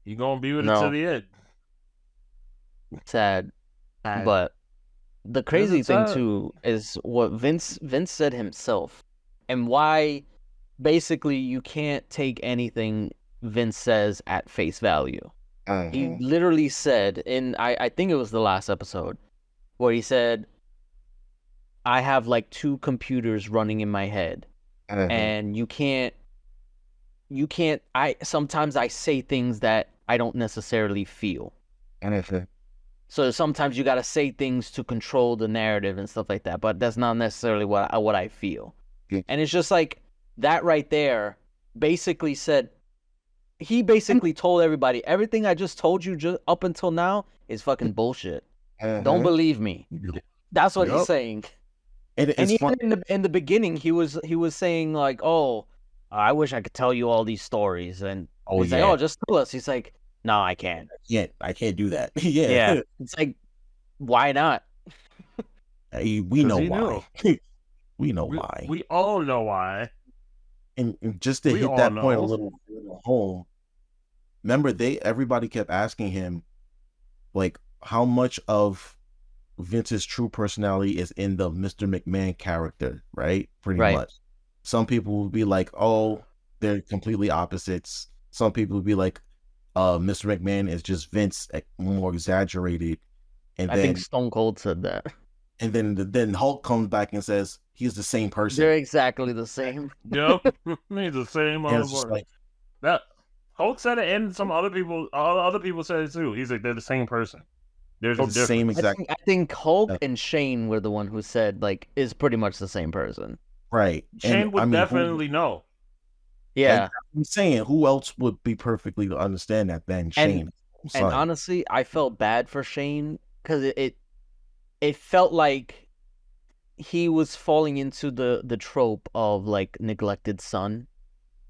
He's gonna be with it No. to the end. Sad. But the crazy Isn't thing sad. too is what Vince said himself, and why basically you can't take anything Vince says at face value. He literally said in I think it was the last episode where he said, I have like two computers running in my head, and you can't sometimes I say things that I don't necessarily feel. So sometimes you got to say things to control the narrative and stuff like that, but that's not necessarily what I feel. Yeah. And it's just like that right there basically said, he basically told everybody, everything I just told you just up until now is fucking bullshit. Don't believe me. That's what he's Yup. saying. And And it's even fun. in the beginning, he was saying like, "Oh, I wish I could tell you all these stories," and Oh, he's yeah. like, "Oh, just tell us." He's like, "No, I can't." I can't do that. Yeah. Yeah, it's like, why not? We 'Cause know he why. we know We, why. we all know why. And just to we hit all that point a know. little home, remember everybody kept asking him, like, how much of Vince's true personality is in the Mr. McMahon character, right? Pretty Right. much. Some people would be like, oh, they're completely opposites. Some people would be like, Mr. McMahon is just Vince, more exaggerated. And I then think Stone Cold said that. and then Hulk comes back and says he's the same person. They're exactly the same. Yep, he's the same And it's just motherfucker. like, That Hulk said it, and some other people said it too. He's like, they're the same person. There's a it's the same difference. exact I think Hulk Yeah. and Shane were the one who said like is pretty much the same person. right. Shane And, would I mean, definitely know. Yeah, I'm saying who else would be perfectly to understand that than Shane? and Son. honestly, I felt bad for Shane because it felt like he was falling into the trope of like neglected son,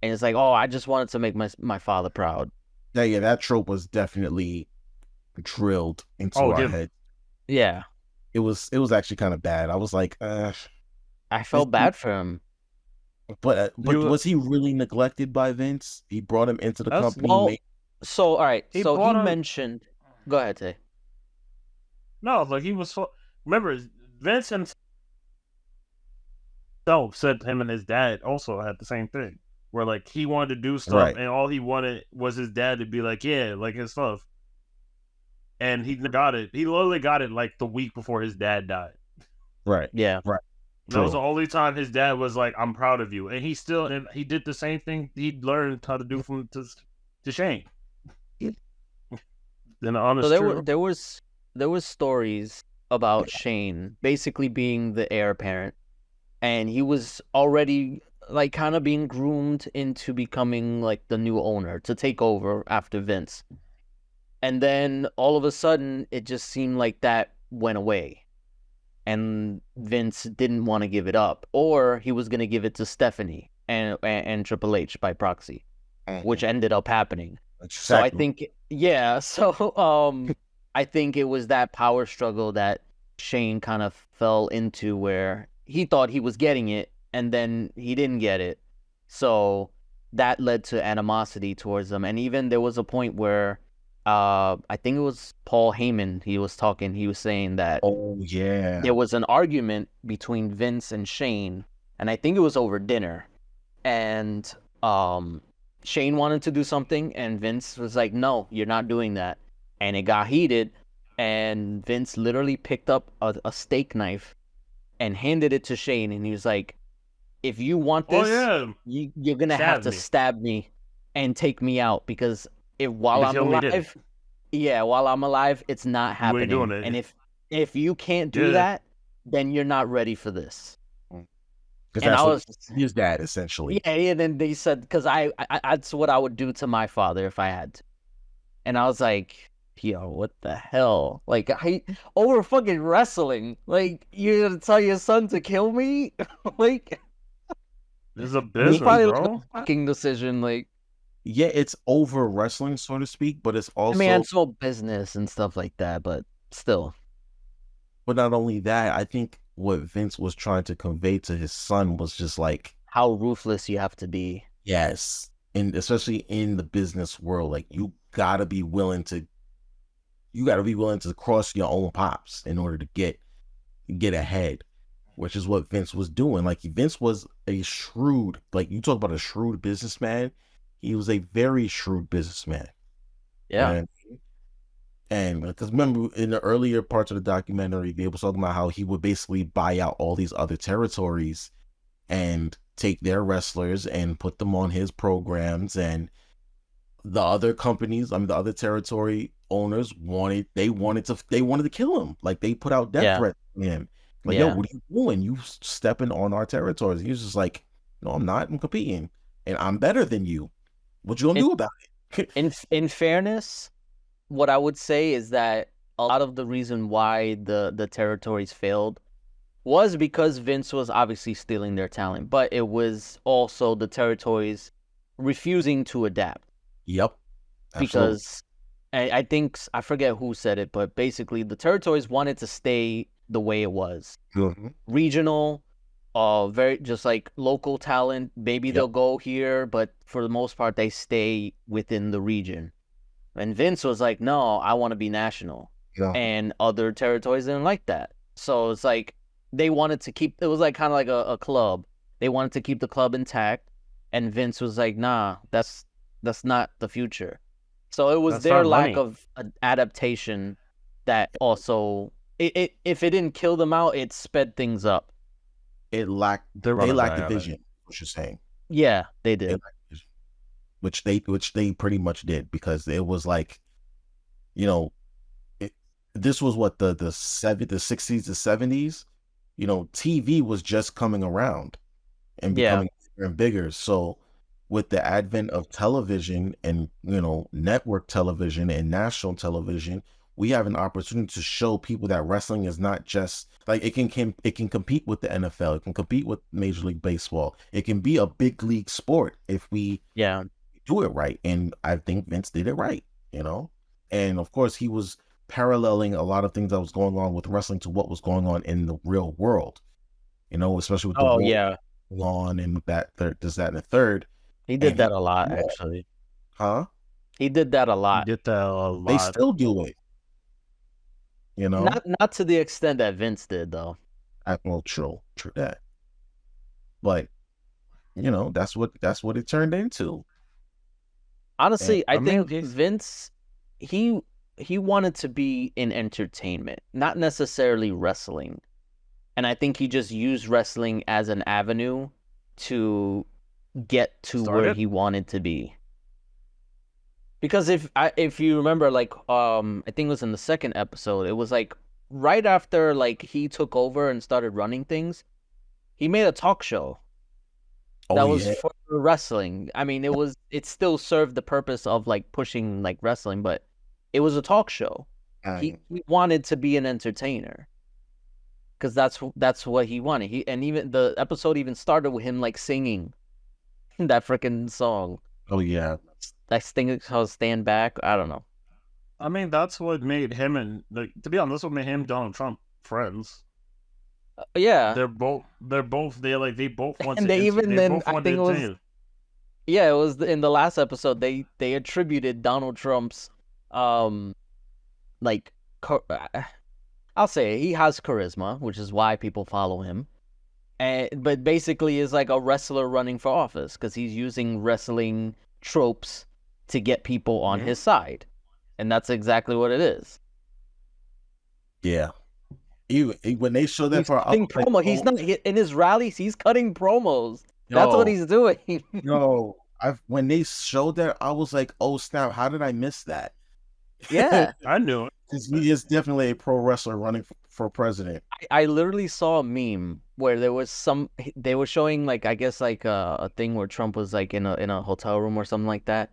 and it's like, oh, I just wanted to make my father proud. yeah, that trope was definitely drilled into Oh, our yeah. head. Yeah, It was actually kind of bad. I was like, I felt bad for him. but You- was he really neglected by Vince? He brought him into the That's- company. Well, so all right, He so he brought him- mentioned. Go ahead, Tay. No, like he was. Remember, Vince himself said him and his dad also had the same thing, where like he wanted to do stuff, Right. and all he wanted was his dad to be like, yeah, like his stuff. And he got it. He literally got it like the week before his dad died. right. Yeah, That was True. the only time his dad was like, "I'm proud of you," and he did the same thing he learned how to do from to Shane. Then the honest so truth. there was stories about Shane basically being the heir apparent, and he was already like kind of being groomed into becoming like the new owner to take over after Vince. And then all of a sudden, it just seemed like that went away. And Vince didn't want to give it up, or he was going to give it to Stephanie and Triple H by proxy, which ended up happening. So I think, yeah. So I think it was that power struggle that Shane kind of fell into, where he thought he was getting it, and then he didn't get it. So that led to animosity towards them. And even there was a point where I think it was Paul Heyman. He was saying that there was an argument between Vince and Shane, and I think it was over dinner. And Shane wanted to do something, and Vince was like, "No, you're not doing that." And it got heated, and Vince literally picked up a steak knife and handed it to Shane, and he was like, "If you want this, you're gonna have to stab me and take me out, because while I'm alive, it's not happening. You ain't doing it. And if you can't do that, then you're not ready for this." Because that's his dad, essentially. Yeah, and then they said, because that's what I would do to my father if I had to. And I was like, yo, what the hell? Like, over fucking wrestling. Like, you're gonna tell your son to kill me? Like, this is a business, bro. A fucking decision, like. Yeah, it's over wrestling, so to speak, but it's also... I mean, it's all business and stuff like that, but still. But not only that, I think what Vince was trying to convey to his son was just like... how ruthless you have to be. Yes, and especially in the business world, like, you gotta be willing to cross your own pops in order to get ahead, which is what Vince was doing. Like, Vince was a shrewd, like, you talk about a shrewd businessman. He was a very shrewd businessman. Yeah. And because remember, in the earlier parts of the documentary, they were talking about how he would basically buy out all these other territories and take their wrestlers and put them on his programs. And the other companies, the other territory owners wanted to kill him. Like, they put out death threats to him. Like, yo, what are you doing? You stepping on our territories. He was just like, no, I'm not. I'm competing, and I'm better than you. What you gonna do about it? In fairness, what I would say is that a lot of the reason why the territories failed was because Vince was obviously stealing their talent, but it was also the territories refusing to adapt. Yep. Absolutely. Because I think, I forget who said it, but basically the territories wanted to stay the way it was. Mm-hmm. Regional, very just like local talent. Maybe they'll go here, but for the most part, they stay within the region. And Vince was like, no, I want to be national. Yeah. And other territories didn't like that. So it's like they wanted to keep, it was like kind of like a club. They wanted to keep the club intact. And Vince was like, nah, that's not the future. So it was their lack of adaptation that also, if it didn't kill them out, it sped things up. They lacked the vision, what you're saying. Yeah, they did. Which they pretty much did, because it was like, this was what the 60s to 70s, TV was just coming around and becoming bigger and bigger. So with the advent of television and, network television and national television, we have an opportunity to show people that wrestling is not just like, it can compete with the NFL. It can compete with Major League Baseball. It can be a big league sport if we do it right. And I think Vince did it right, and of course he was paralleling a lot of things that was going on with wrestling to what was going on in the real world, especially with the on and that third, this, that, and the third. He did that a lot, actually. Huh? He did that a lot. They still do it. Not to the extent that Vince did, though. Well, true that. But that's what it turned into. Honestly, I think Vince, he wanted to be in entertainment, not necessarily wrestling. And I think he just used wrestling as an avenue to get to where he wanted to be. Because if you remember, like, I think it was in the second episode, it was like right after like he took over and started running things, he made a talk show. Oh that was yeah. for wrestling. I mean, it still served the purpose of like pushing like wrestling, but it was a talk show. He wanted to be an entertainer because that's what he wanted. And even the episode even started with him like singing that freaking song. Oh yeah. That thing is called "Stand Back." I don't know. I mean, that's what made him and like to be honest, that's what made him Donald Trump friends. Yeah, They both they both want and to they even they then both I want think to it was entertain. yeah, it was in the last episode they attributed Donald Trump's um like I'll say it, he has charisma, which is why people follow him. But basically is like a wrestler running for office because he's using wrestling tropes to get people on his side. And that's exactly what it is. Yeah. When they show that He's for cutting promo. He's not in his rallies, he's cutting promos. That's what he's doing. No, when they showed that, I was like, "Oh snap! How did I miss that?" Yeah. I knew it. Because he is definitely a pro wrestler running for president. I literally saw a meme where they were showing like I guess like a thing where Trump was like in a hotel room or something like that,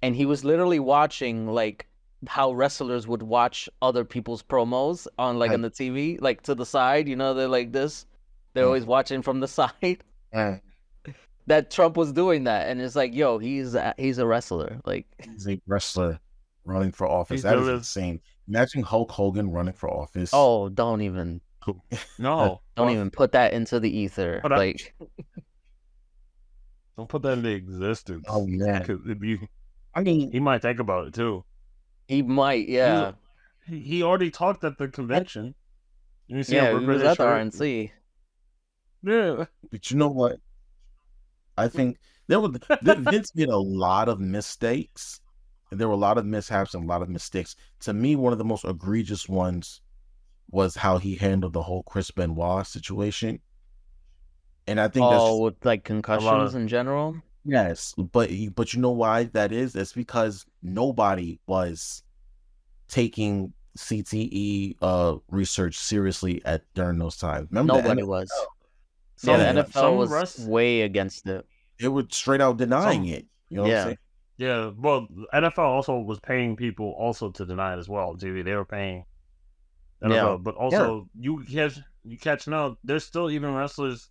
and he was literally watching like how wrestlers would watch other people's promos on like on the TV, like to the side, they're like this. They're always watching from the side. That Trump was doing that, and it's like, yo, he's a wrestler. Like He's a wrestler running for office. He's That is doing- insane. Imagine Hulk Hogan running for office. oh, don't even No, don't even put that into the ether. But I- Like don't put that into existence. Oh man. Because I mean, he might think about it too. he might, yeah. He already talked at the convention. You see Yeah, him he ripping was his at the shirt? RNC. Yeah. but you know what? I think Vince made a lot of mistakes. And there were a lot of mishaps and a lot of mistakes. To me, one of the most egregious ones was how he handled the whole Chris Benoit situation. And I think that's with like concussions in general. yes, but you know why that is? It's because nobody was taking CTE research seriously during those times. Remember, Nobody was. Yeah, the NFL was way against it. They were straight out denying it. You know what I'm saying? Yeah, well, NFL also was paying people also to deny it as well, too. They were paying NFL, but also you catch now. There's still even wrestlers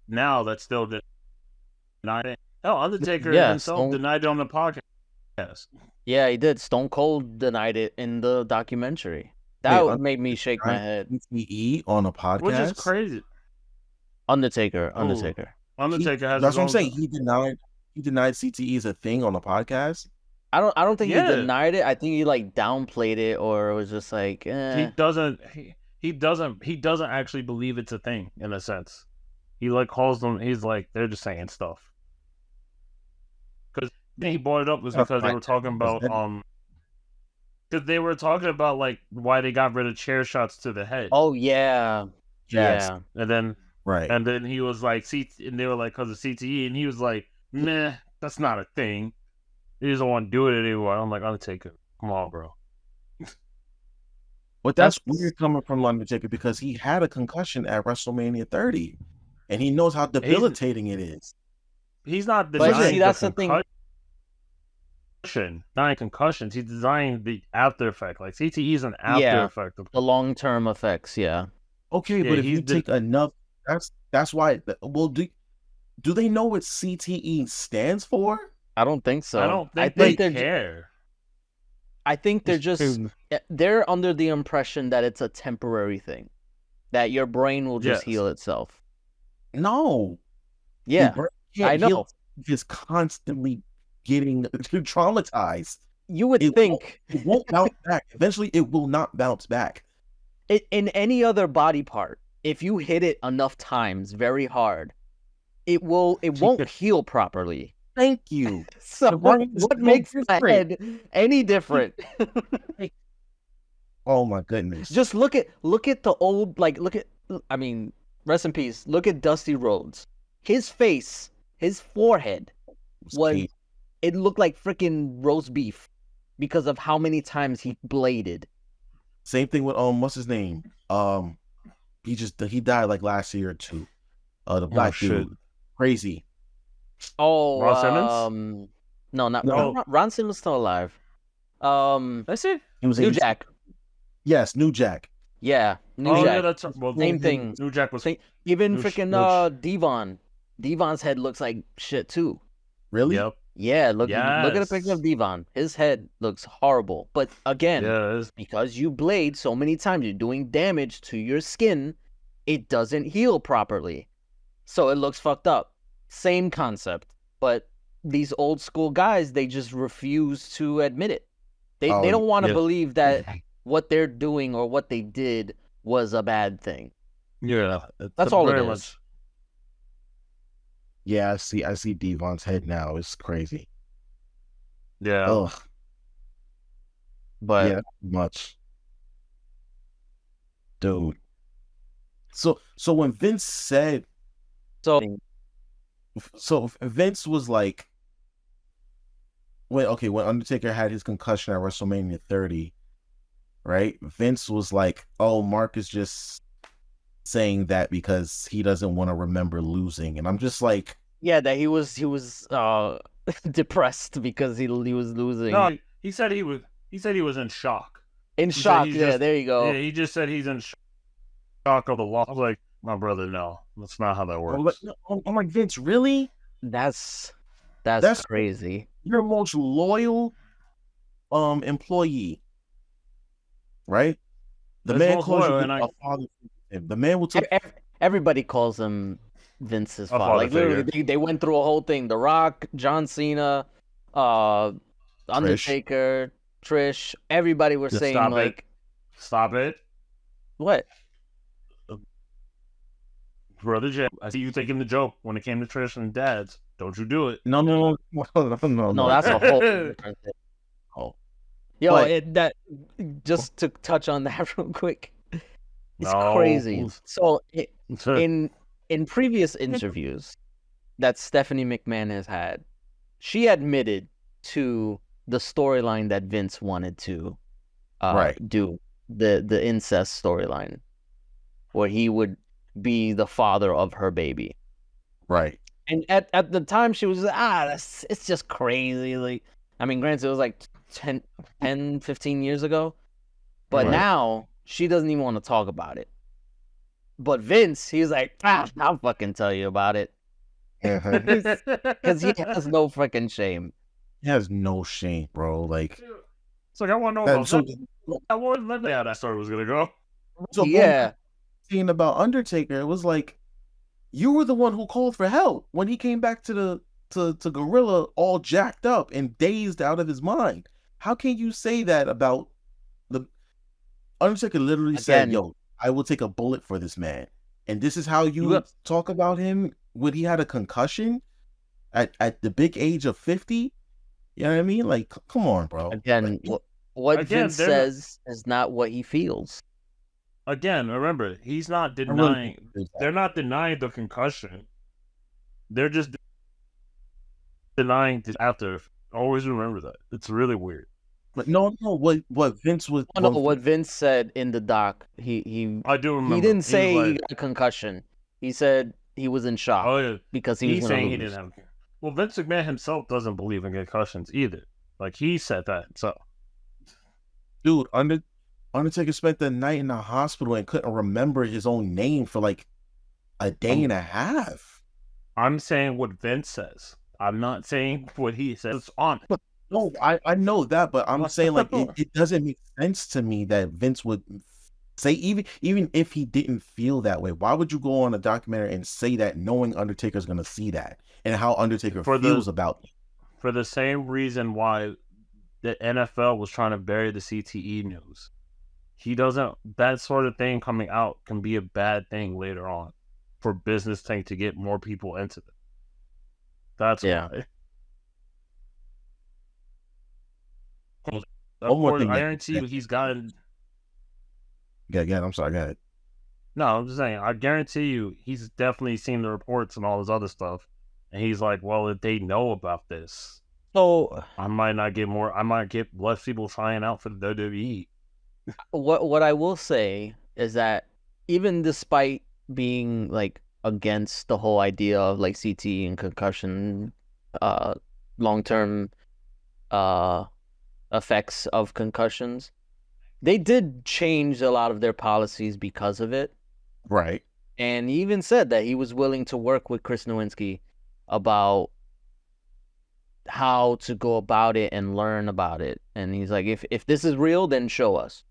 now that still deny it. Hell, Undertaker himself denied it on the podcast. Yeah, he did. Stone Cold denied it in the documentary. That would make me shake my head. CTE on a podcast, Which is crazy. Undertaker has. That's what I'm saying. He denied CTE as a thing on a podcast. I don't think he denied it. I think he like downplayed it, or it was just like he doesn't actually believe it's a thing in a sense. He like calls them. He's like they're just saying stuff. Because he brought it up was because they were talking about because they were talking about like why they got rid of chair shots to the head. Oh yeah, Yes. yeah. And then Right. and then he was like and they were like because of CTE, and he was like, nah, that's not a thing. He doesn't want to do it anymore. I'm like, Undertaker, come on, bro. But that's weird coming from Undertaker because he had a concussion at WrestleMania 30, and he knows how debilitating it is. He's not But denying see, that's the thing. Denying concussions. He's denying the after effect. Like CTE is an after effect of the long-term effects. Yeah. Okay, but if you take enough, that's why. Well, do they know what CTE stands for? I don't think so. I don't think they care. I think they're under the impression that it's a temporary thing, that your brain will just heal itself. No. Yeah, I know. Just constantly getting traumatized. You would think it won't bounce back. Eventually, it will not bounce back. In any other body part, if you hit it enough times very hard, it won't heal properly. Thank you. So what makes my head any different? Oh my goodness! Just look at the old I mean, rest in peace. Look at Dusty Rhodes. His face, his forehead it looked like freaking roast beef because of how many times he bladed. Same thing with what's his name? He died like last year or two. The black dude, crazy. Oh, Ron Simmons? no, not No. Ron Simmons still alive. That's it. He was New in- Jack. Yes, New Jack. Yeah, New Oh Jack. yeah, that's well. Same thing. New Jack was. Even New Sh- freaking New Sh- Devon. Devon's head looks like shit too. Really? Yep. Yeah, look at a picture Yes. of Devon. His head looks horrible. But again, Yeah. because you blade so many times, you're doing damage to your skin, it doesn't heal properly. So it looks fucked up. Same concept. But these old school guys, they just refuse to admit it. They Oh, don't want to yeah. believe that what they're doing or what they did was a bad thing. Yeah. That's all it very is. much. Yeah, I see Devon's head now. It's crazy. Yeah. Ugh. But Yeah, much. Dude. So when Vince said, so Vince was like, when Undertaker had his concussion at WrestleMania 30, right? Vince was like, "Oh, Mark is just saying that because he doesn't want to remember losing," and I'm just like, yeah, that he was depressed because he was losing. No, he said he was in shock. In He said shock. he's Yeah, just- there you go. Yeah, he just said he's in shock of the loss. I was like, my brother, no, that's not how that works. I'm like, Vince, really? That's That's- crazy. Your most loyal employee, right? The His man most calls loyal, you and a father figure. The man will take Everybody calls him Vince's A father. father Like literally, figure. they went through a whole thing. The Rock, John Cena, Undertaker, Trish. Everybody were Just saying stop it. like, Stop it, what? brother Jay. I see you taking the joke when it came to Trish and dads. Don't you do it? no, No, that's a whole different thing. Oh. Yo, But- just to touch on that real quick. It's No. crazy. So in previous interviews that Stephanie McMahon has had, she admitted to the storyline that Vince wanted to do, the incest storyline, where he would be the father of her baby. Right. And at the time, she was like, it's just crazy. Like, I mean, granted, it was like 10, 15 years ago. But Right. now, she doesn't even want to talk about it. But Vince, he's like, I'll fucking tell you about it. Uh-huh. Because he has no freaking shame. He has no shame, bro. Like, It's like I want to know about that. I wanted to know how that story was gonna go. so Yeah. Saying about Undertaker, it was like, you were the one who called for help when he came back to Gorilla all jacked up and dazed out of his mind. How can you say that about the Undertaker? Literally said, Again. "Yo, I will take a bullet for this man," and this is how you Look. talk about him when he had a concussion at the big age of 50. You know what I mean? Like, come on, bro. Again, Like, what Again, Vince they're not- says is not what he feels. Again, remember, he's not I really denying. think that. They're not denying the concussion. They're just denying the after. Always remember that. It's really weird. But no, what Vince was. Oh, no, what Vince said in the doc, he I do remember. he didn't was say he like, got a concussion. He said he was in shock "Oh yeah." because he was He's going to saying lose. he didn't have. Well, Vince McMahon himself doesn't believe in concussions either. Like he said that. So Dude, Undertaker spent the night in the hospital and couldn't remember his own name for like a day and a half. I'm saying what Vince says. I'm not saying what he says. It's on. No, I know that, but I'm saying like it doesn't make sense to me that Vince would say even if he didn't feel that way. Why would you go on a documentary and say that knowing Undertaker's gonna see that and how Undertaker feels about it? For the same reason why the NFL was trying to bury the CTE news. He doesn't. That sort of thing coming out can be a bad thing later on for business thing to get more people into it. That's Yeah. why. One more thing I that- guarantee you, he's gotten. Yeah, I'm sorry, go ahead. No, I'm just saying. I guarantee you, he's definitely seen the reports and all this other stuff, and he's like, "Well, if they know about this, So I might not get more. I might get less people trying out for the WWE." what I will say is that even despite being like against the whole idea of like CTE and concussion, long-term effects of concussions. They did change a lot of their policies because of it. Right. And he even said that he was willing to work with Chris Nowinski about how to go about it and learn about it. And he's like, if this is real, then show us.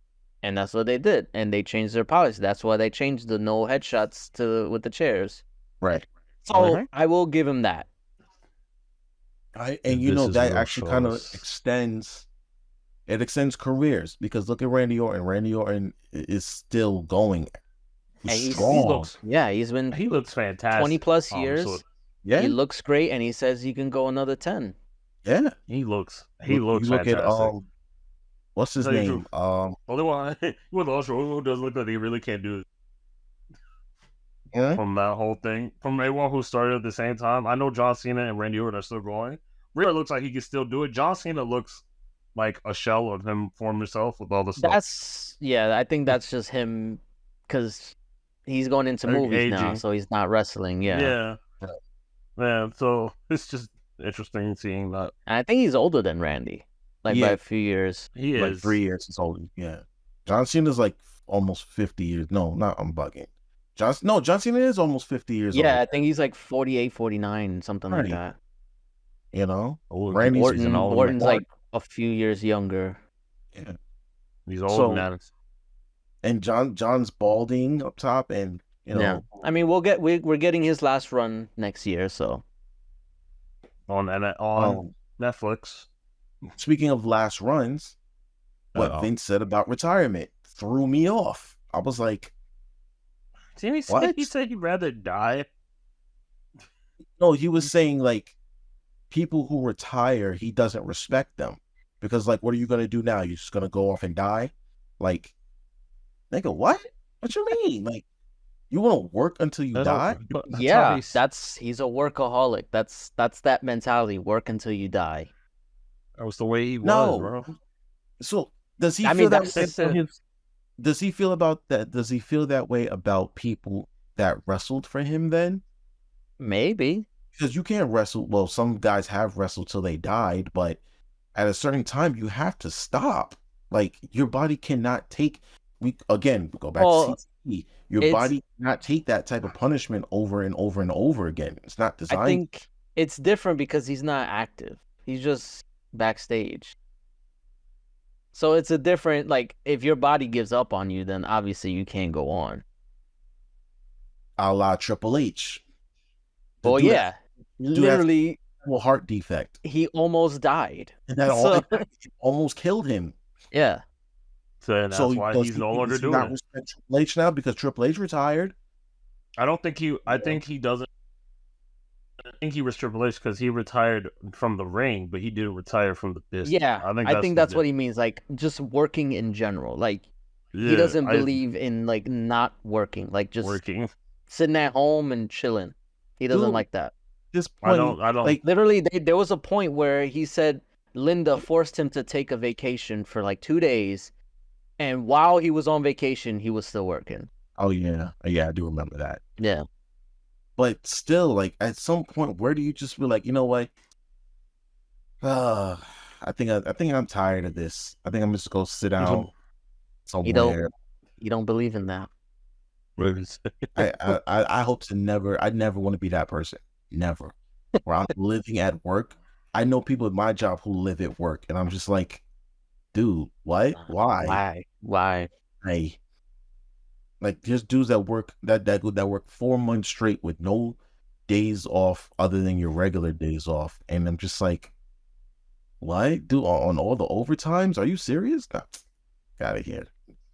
And that's what they did. And they changed their policy. That's why they changed the no headshots with the chairs. Right. So Mhm. I will give him that. And you know This is that real actually kind of shows. extends careers, because look at Randy Orton. Randy Orton is still going. And He's he's- strong. He's been He looks fantastic. 20 plus years. So Yeah. He looks great, and he says he can go another 10. Yeah. he looks You look fantastic. at what's his Tell you the name? Only one who does look like he really can't do it Yeah. from that whole thing. From everyone who started at the same time. I know John Cena and Randy Orton are still going. Really looks like he can still do it. John Cena looks like a shell of him former self with all the stuff. I think that's just him because he's going into Like movies now, aging. so he's not wrestling. Yeah. Yeah. So it's just interesting seeing that. And I think he's older than Randy, like by Yeah. a few years. He Like is 3 years is old. Yeah. John Cena's like almost 50 years. No, not I'm bugging. John Cena is almost 50 years Yeah, I old. think he's like 48, 49, something like Right. that. You know? old. Randy's He's an old Orton's man. like a few years younger. Yeah. He's old So- man. And John's balding up top, and you know, Yeah. I mean, we're getting his last run next year, so On um, Netflix. speaking of last runs, what Uh-oh. Vince said about retirement threw me off. I was like, Didn't he What? say he said he'd rather die? no, he was saying like people who retire, he doesn't respect them because like, what are you gonna do now? You're just gonna go off and die? Like, nigga, what? What you mean? Like, you want to work until you die? yeah, he's a workaholic. That's that mentality. Work until you die. that was the way he was, No. bro. So does he I feel mean, that that's way just about it. his? Does he feel about that? Does he feel that way about people that wrestled for him then? Maybe. Because you can't wrestle. Well, some guys have wrestled till they died, but at a certain time you have to stop. Like your body cannot take. We go back Well, to CTE. Your it's- body cannot take that type of punishment over and over and over again. It's not designed. I think it's different because he's not active. He's just backstage. So it's a different, like, if your body gives up on you, then obviously you can't go on. a la Triple H. The Well, dude yeah. Literally, had a heart defect, he almost died. and that So- almost killed him. Yeah. So that's So why does he's he- no longer does he doing not it. respect Triple H now because Triple H retired? I don't think he. I think he doesn't. I think he was Triple H because he retired from the ring, but he didn't retire from the business. Yeah. I think that's what he means. Like, just working in general. Like, he doesn't believe in, like, not working. Like, just working. sitting at home and chilling. He doesn't Dude. like that. This I point, don't. like Literally, there was a point where he said Linda forced him to take a vacation for like 2 days, and while he was on vacation, he was still working. oh yeah, I do remember that. Yeah. But still, like at some point, where do you just be like, you know what? I think I'm tired of this. I think I'm just gonna sit down somewhere. You don't believe in that. I hope to never. I never want to be that person. Never. Where I'm living at work. I know people at my job who live at work, and I'm just like, dude, what? Why? Why? Hey, like there's dudes that work that work 4 months straight with no days off other than your regular days off, and I'm just like, what? Do on all the overtimes? Are you serious? Nah, out of here.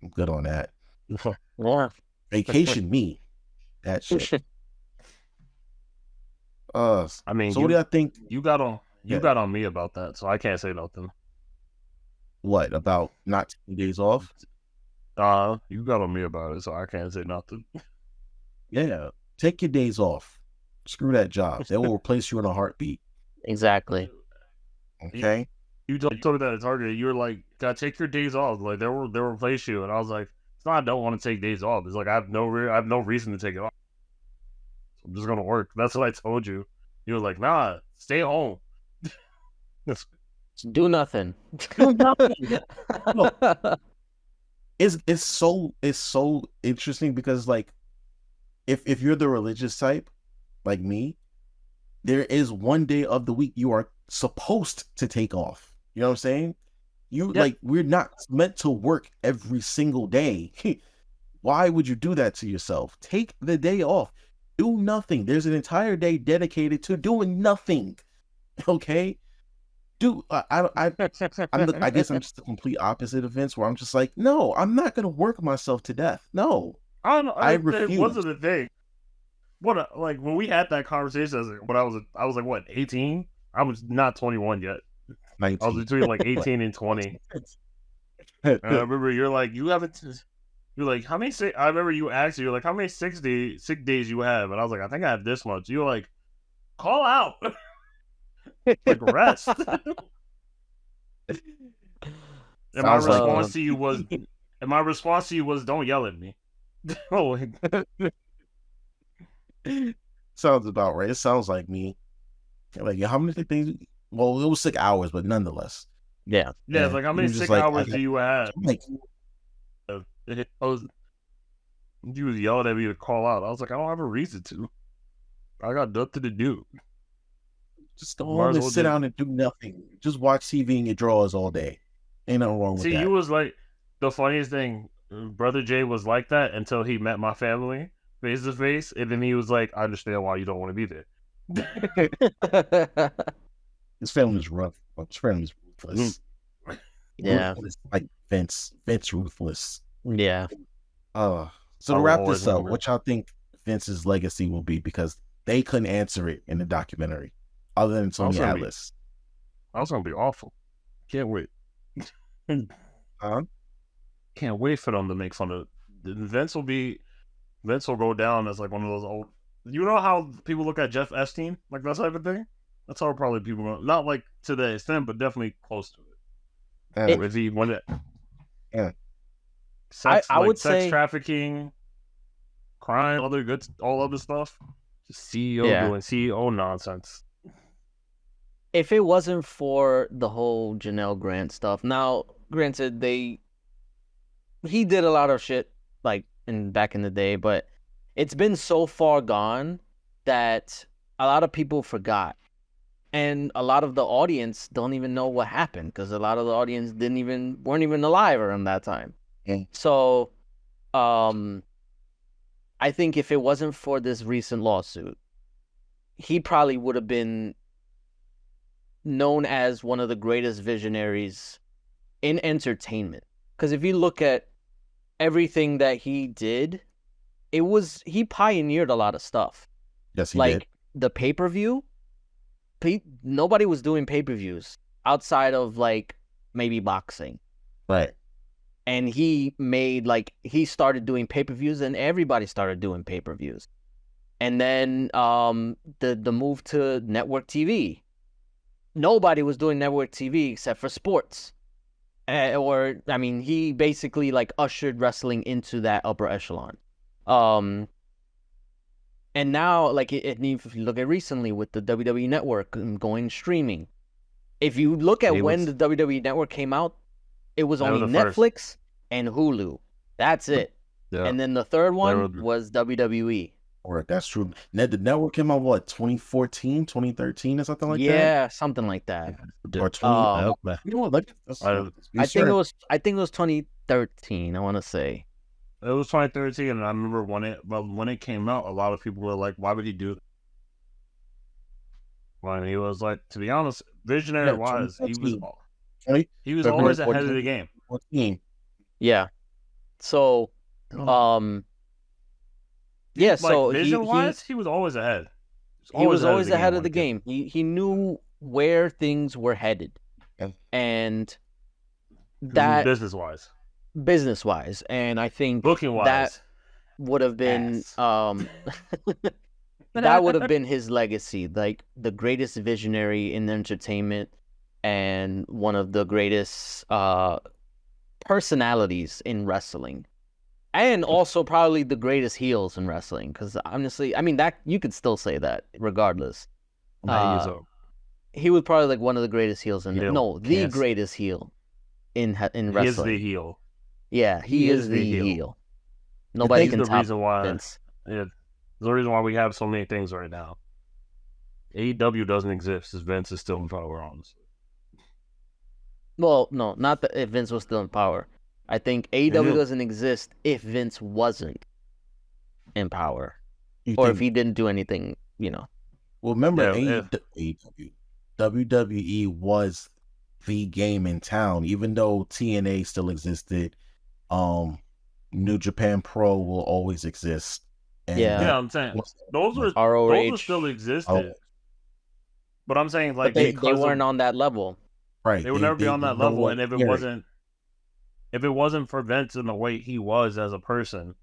I'm good on that. Yeah. Vacation me. That shit. I mean, So what do y'all think? you got on Yeah. got on me about that, so I can't say nothing. What about not taking days off? You got on me about it, so I can't say nothing. Yeah, take your days off. Screw that job. They will replace you in a heartbeat. Exactly. Okay. You told me that at Target. You were like, "Gotta take your days off." Like they'll replace you, and I was like, "It's not. I don't want to take days off. It's like I have no reason to take it off." I'm just gonna work. That's what I told you. You were like, nah, stay home. Do nothing. Do nothing. It's so interesting because like if you're the religious type like me, there is one day of the week you are supposed to take off. You know what I'm saying? We're not meant to work every single day. Why would you do that to yourself? Take the day off. Do nothing. There's an entire day dedicated to doing nothing. Okay? I guess I'm just the complete opposite of Vince, where I'm just like, no, I'm not gonna work myself to death. No, I don't know. I It refuse. wasn't a thing. Like when we had that conversation, when I was like what 18. I was not 21 yet. I was 19. between like 18 and 20. And I remember you're like, you haven't. You're like, how many sick? I remember you asked. You're like, how many sick days you have? And I was like, I think I have this much. You're like, call out, like rest. And my Sounds like response to you was, don't yell at me. Oh, sounds about right. It sounds like me. Like, how many things? Well, it was 6 hours, but nonetheless. Yeah. yeah. It's like, how many You're just sick like, hours do you have? I'm like, You was yelling at me to call out. I was like, I don't have a reason to. I got nothing to do. just go Might home as and well sit just- down and do nothing. Just watch TV and get drawers all day. Ain't nothing wrong with See, that. you was like the funniest thing. Brother Jay was like that until he met my family face to face, and then he was like, "I understand why you don't want to be there." His family's rough. His family's ruthless. Yeah. Ruthless, like Vince. Vince ruthless. Yeah. So I to will wrap always this up, remember. what y'all think Vince's legacy will be? Because they couldn't answer it in the documentary, other than Tony gonna be- Atlas. I was gonna be awful. Can't wait. Huh? Can't wait for them to make fun of. Vince will go down as like one of those old. You know how people look at Jeff Epstein, like that type of thing. That's how probably people go. Not like to the extent, but definitely close to it. If he won it, Yeah. Sex, I would sex say- trafficking, crime, all other stuff. Just CEO Yeah. doing CEO nonsense. If it wasn't for the whole Janelle Grant stuff, now granted he did a lot of shit like back in the day, but it's been so far gone that a lot of people forgot. And a lot of the audience don't even know what happened because a lot of the audience weren't even alive around that time. Yeah. So, I think if it wasn't for this recent lawsuit, he probably would have been known as one of the greatest visionaries in entertainment. Because if you look at everything that he did, he pioneered a lot of stuff. Yes, he Like did. the pay-per-view, nobody was doing pay-per-views outside of like maybe boxing. Right. And he started doing pay-per-views and everybody started doing pay-per-views. And then the move to network TV. Nobody was doing network TV except for sports. He basically like ushered wrestling into that upper echelon. And now, like, if you look at recently with the WWE Network going streaming, if you look at when the WWE Network came out, it was They were only the first. Netflix and Hulu. That's it. Yeah. And then the third were one the- was WWE. Or that's true. The network came out what, 2014, 2013 or something like that? Yeah, something like that. Or 20. Um, You know what? Let's I- be I sure. think it was 2013. I want to say. It was 2013, and I remember when it came out, a lot of people were like, "Why would he do that?" When he was like, to be honest, visionary wise, he was 2014. February always ahead of 14th. the game. 14. Yeah. So, yeah. So vision wise, he was always ahead. he was always ahead of when the it came- game. He knew where things were headed, Yeah. and that business wise, business wise, and I think booking wise, that would have been ass. that would have been his legacy, like the greatest visionary in entertainment and one of the greatest personalities in wrestling. And also probably the greatest heels in wrestling, because honestly, I mean that you could still say that regardless. He's a He was probably like one of the greatest heels in heel. the Can't- greatest heel in He is wrestling. the heel. Yeah, he is the heel. Nobody He's can the top reason why. Vince. Yeah, the reason why we have so many things right now. AEW doesn't exist as Vince is still in power, honestly. Well, no, not that if Vince was still in power. I think AEW Yeah. doesn't exist if Vince wasn't in power, You or think, if he didn't do anything, you know. well, remember Yeah, AEW, WWE was the game in town, even though TNA still existed. New Japan Pro will always exist. And Yeah. Yeah, I'm saying those like, are ROH. still existed. But I'm saying But like they because weren't of, on that level. right. they would never be on that no level, one and if cared. it wasn't for Vince and the way he was as a person,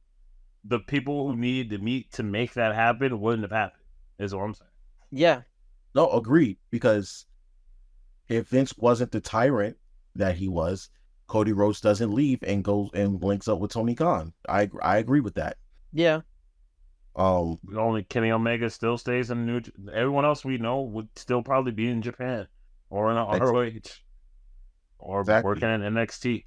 the people who needed to meet to make that happen wouldn't have happened. Is what I'm saying. Yeah. No, agreed. Because if Vince wasn't the tyrant that he was, Cody Rhodes doesn't leave and goes and links up with Tony Khan. I agree with that. Yeah. Only Kenny Omega still stays in New. Everyone else we know would still probably be in Japan or in ROH or Exactly. working at NXT.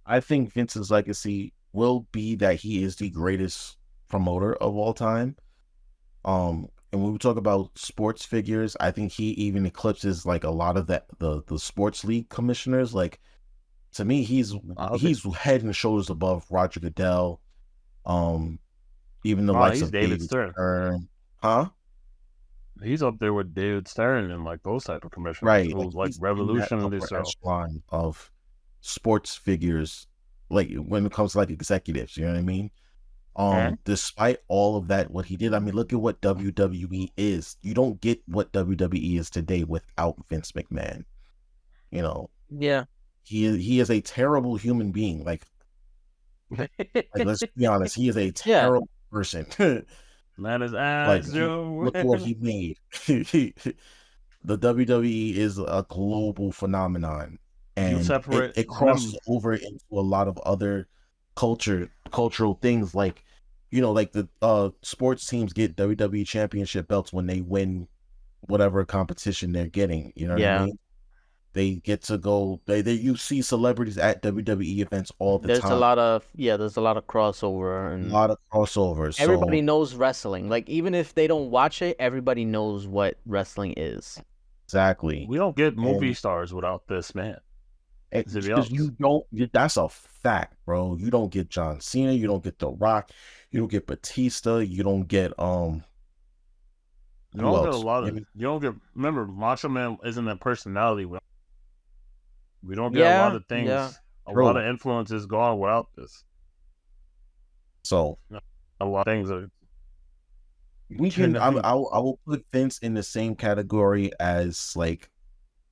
I think Vince's legacy will be that he is the greatest promoter of all time. And when we talk about sports figures, I think he even eclipses like a lot of the sports league commissioners. Like, to me, he's head and shoulders above Roger Goodell. Even the likes he's of David David Stern. Stern. Huh? He's up there with David Stern and like those type of commissioners, Right. who like he's in that revolutionary upper themselves. echelon of sports figures, like when it comes to like executives, you know what I mean? Despite all of that, what he did, I mean, look at what WWE is. You don't get what WWE is today without Vince McMahon. You know, Yeah. he is a terrible human being. Like let's be honest, he is a terrible person. That is Like, look at what he made. The WWE is a global phenomenon, and it crosses over into a lot of other cultural things. Like, you know, like the sports teams get WWE championship belts when they win whatever competition they're getting. You know what I mean? They get to go. You see celebrities at WWE events all the time. There's a lot of crossover and a lot of crossovers. Everybody knows wrestling. Like, even if they don't watch it, everybody knows what wrestling is. Exactly. We don't get movie stars without this man. Because you don't. That's a fact, bro. You don't get John Cena. You don't get The Rock. You don't get Batista. You don't get You don't get a lot of. You don't get. Remember, Macho Man isn't a personality. We don't get a lot of things. Yeah. A lot of influences gone without this. So a lot of things are. We can. I will put Vince in the same category as, like,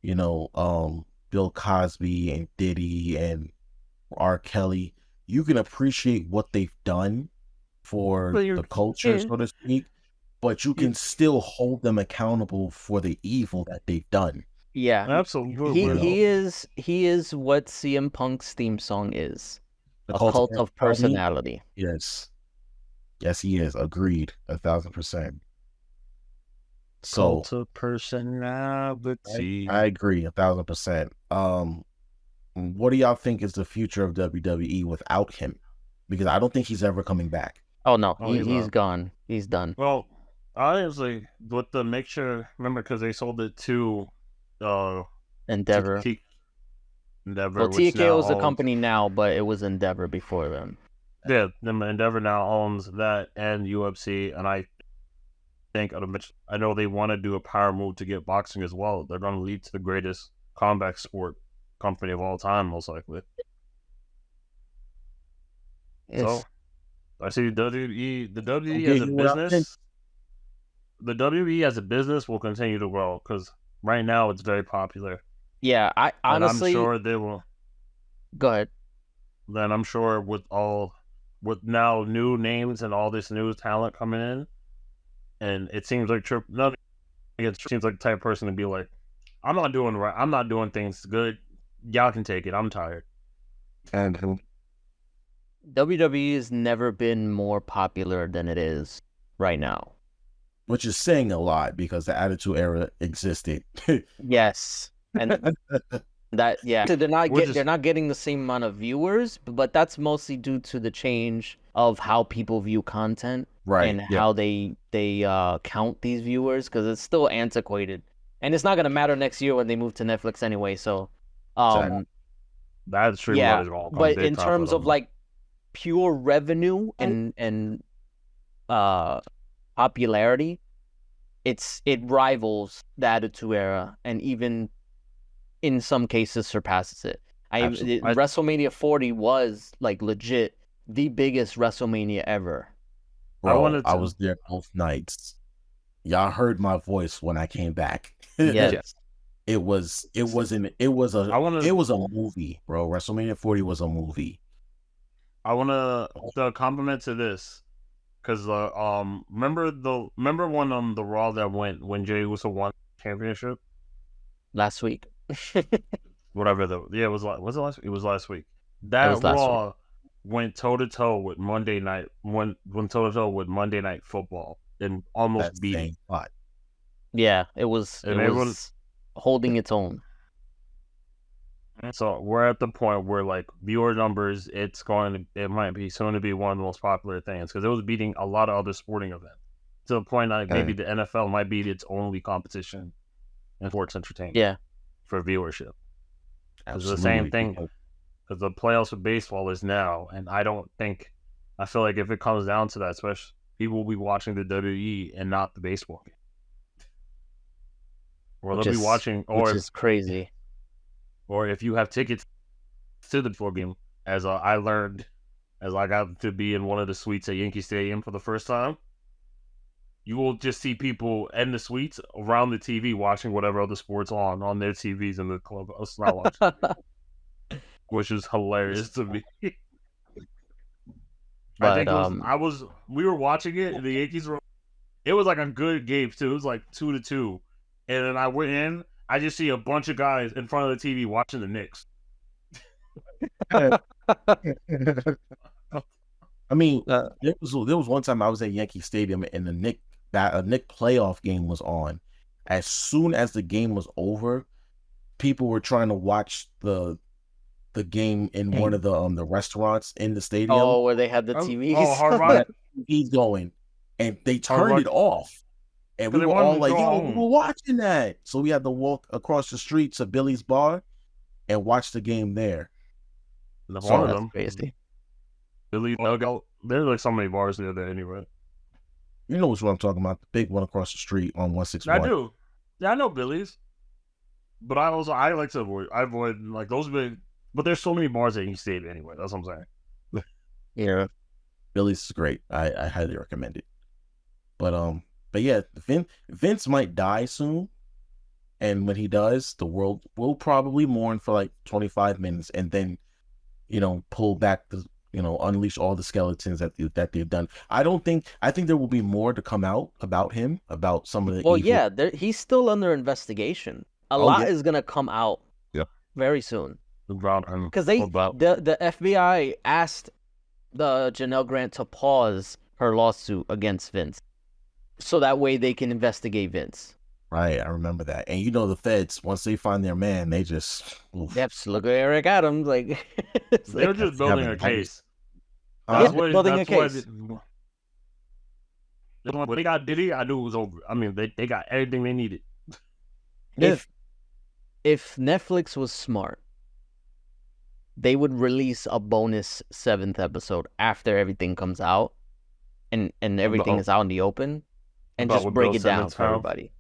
you know, Bill Cosby and Diddy and R. Kelly. You can appreciate what they've done for the culture, so to speak, but you can still hold them accountable for the evil that they've done. Yeah, absolutely. He is what CM Punk's theme song is. A cult of personality. Yes, he is. Agreed, 1,000%. So, cult of personality. I agree, 1,000%. What do y'all think is the future of WWE without him? Because I don't think he's ever coming back. Oh no, he's gone. He's done. Well, honestly, with the mixture, remember, because they sold it to Endeavor. Endeavor. Well, TKO is a company now, but it was Endeavor before then. Yeah, Endeavor now owns that and UFC, and I think I know they want to do a power move to get boxing as well. They're going to lead to the greatest combat sport company of all time, most likely. So, I see the WWE as a business. The WWE as a business will continue to grow because right now it's very popular. Yeah, I honestly. And I'm sure they will. Go ahead. Then I'm sure with now new names and all this new talent coming in, and it seems like it seems like the type of person to be like, I'm not doing things good. Y'all can take it. I'm tired. And WWE has never been more popular than it is right now. which is saying a lot because the Attitude Era existed. Yes, and that so they're not getting the same amount of viewers, but that's mostly due to the change of how people view content Right. and Yeah. how they count these viewers, because it's still antiquated, and it's not gonna matter next year when they move to Netflix anyway. So, Exactly. That stream yeah, is all but in terms of like pure revenue and popularity, it rivals the Attitude Era, and even in some cases surpasses it. Absolutely. WrestleMania 40 was like legit the biggest WrestleMania ever. Bro, I was there both nights. Y'all heard my voice when I came back. Yes. It was a movie, bro. WrestleMania 40 was a movie. I want to compliment to this, because remember when the Raw that went when Jey Uso won the championship Last week. whatever it was last it was last week. It was last Raw went toe to toe with Monday night went toe to toe with Monday Night Football and almost beat it. Yeah, it was holding its own. So we're at the point where like viewer numbers, it might be soon to be one of the most popular things, because it was beating a lot of other sporting events to the point that maybe the NFL might be its only competition in sports entertainment. Yeah, for viewership. It's the Absolutely. same thing, because the playoffs of baseball is now, and I feel like if it comes down to that, especially people will be watching the WWE and not the baseball game, or they'll be watching, which is crazy. Or if you have tickets to the baseball game, as I learned, as I got to be in one of the suites at Yankee Stadium for the first time, you will just see people in the suites around the TV watching whatever other sports on their TVs in the club. Not watching, which is hilarious to me. But we were watching it, and the Yankees were. It was like a good game too. It was like 2-2, and then I went in. I just see a bunch of guys in front of the TV watching the Knicks. I mean, there was one time I was at Yankee Stadium and a Knick playoff game was on. As soon as the game was over, people were trying to watch the game in one of the restaurants in the stadium. Oh, where they had the TVs. Oh, Hard Rock. He's going, and they turned it off. And we were all like, yo, we were watching that. So we had to walk across the street to Billy's bar and watch the game there. One of them. Crazy. Billy Dugout. There's like so many bars near there anyway. You know which one I'm talking about. The big one across the street on 161. I do. Yeah, I know Billy's. But I like to avoid like those big, but there's so many bars that you stay at anyway. That's what I'm saying. Yeah. Billy's is great. I highly recommend it. But yeah, Vince might die soon, and when he does, the world will probably mourn for like 25 minutes, and then, pull back unleash all the skeletons that they've done. I think there will be more to come out about him, about some of the. Well, yeah, he's still under investigation. A lot is gonna come out. Yeah. Very soon. Because the FBI asked the Janelle Grant to pause her lawsuit against Vince, so that way they can investigate Vince. Right, I remember that. And the feds, once they find their man, they just... Yep, look at Eric Adams. Like, they're just building a case. Building a case. When they got Diddy, I knew it was over. I mean, they got everything they needed. If Netflix was smart, they would release a bonus 7th episode after everything comes out, and everything is out in the open, and just break it down for everybody.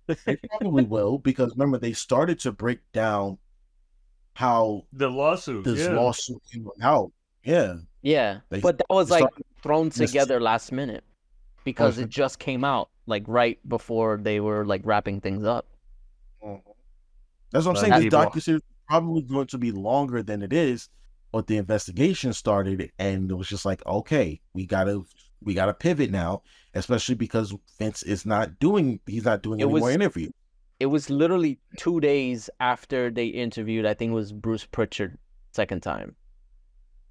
They probably will, because remember, they started to break down how the lawsuit came out. Yeah. Yeah, but that was like thrown together last minute, because it just came out like right before they were like wrapping things up. That's what I'm saying. The docuseries is probably going to be longer than it is, but the investigation started, and it was just like, okay, we gotta pivot now, especially because Vince is not doing any more interviews. It was literally 2 days after they interviewed, I think it was Bruce Pritchard, second time.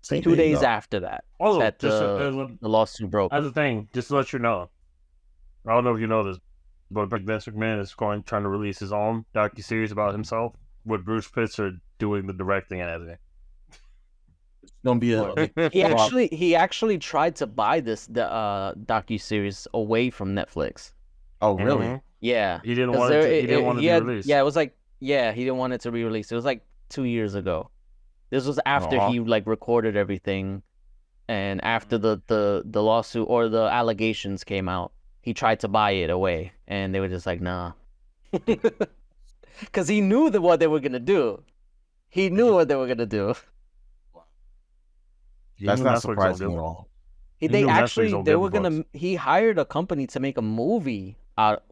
See, 2 there you days go. after that, Also, that just the lawsuit broke. as a thing, just to let you know, I don't know if you know this, but Vince McMahon is trying to release his own docuseries about himself, with Bruce Pitzer doing the directing and editing. It's gonna be a He actually tried to buy the docuseries away from Netflix. Oh, really? Mhm. Yeah, He didn't 'cause want it. He didn't want it to be released. Yeah, it was like he didn't want it to be released. It was like 2 years ago. This was after Aw. he like recorded everything, and after the lawsuit or the allegations came out, he tried to buy it away, and they were just like, nah, because he knew what they were gonna do. He knew what they were gonna do. He That's knew not Netflix won't surprising give- at all. He knew Netflix don't They give were a gonna. fuck. He hired a company to make a movie out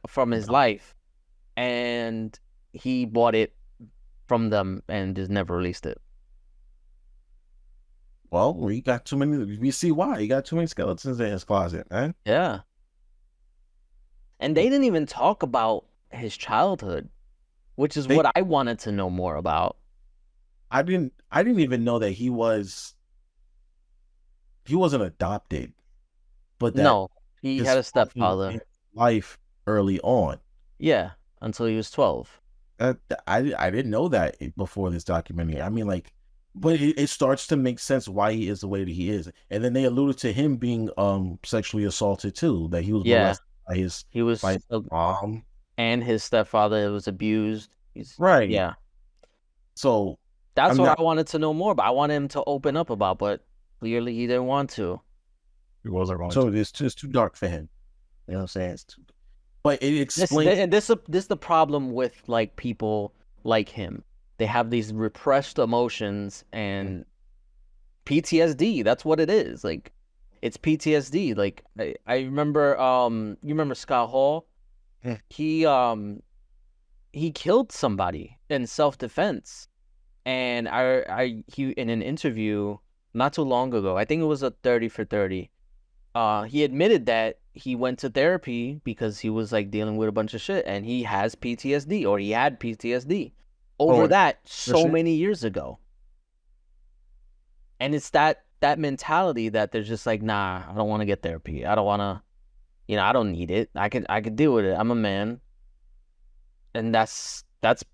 from his life, and he bought it from them and just never released it. Well, we got too many. We see why he got too many skeletons in his closet, man. Yeah. And they didn't even talk about his childhood, which is what I wanted to know more about. I didn't even know that he wasn't adopted, but that No, he his had a father stepfather. ended life early on. Yeah, until he was 12. I didn't know that before this documentary. I mean, like, but it starts to make sense why he is the way that he is. And then they alluded to him being sexually assaulted too, that he was molested by his He was, mom. and his stepfather was abused. Right. Yeah. So That's what I wanted to know more about. I wanted him to open up about, but clearly he didn't want to. He wasn't wrong. So it's just too dark for him. You know what I'm saying? It's too, but it explains. This is the problem with like people like him. They have these repressed emotions and PTSD. That's what it is. Like, it's PTSD. Like I remember, you remember Scott Hall? Yeah. He killed somebody in self-defense, and he in an interview not too long ago, I think it was a 30 for 30. He admitted that he went to therapy because he was like dealing with a bunch of shit, and he has PTSD, or he had PTSD over that so many years ago. And it's that mentality that they're just like, nah, I don't want to get therapy. I don't want to, I don't need it. I could deal with it. I'm a man. And that's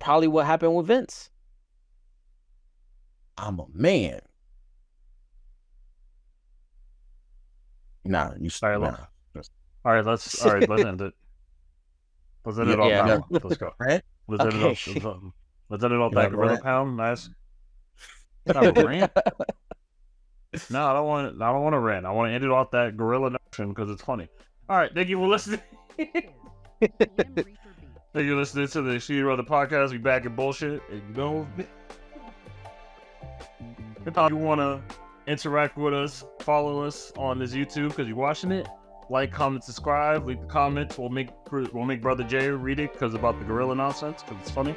probably what happened with Vince. I'm a man. Nah, you All right, nah. All right, let's end it. Let's end it off Yeah. that one. Let's go. Right? Let's end it off. Let's end it off You that have a gorilla rant? pound. Nice. Not a rant. No, I don't want to rant. I want to end it off that gorilla notion because it's funny. All right, thank you for listening. Thank you for listening to the She Brother podcast. We back in bullshit. And you know, if you want to interact with us, follow us on this YouTube because you're watching it. Like, comment, subscribe, leave the comments. We'll make Brother Jay read it because about the gorilla nonsense because it's funny.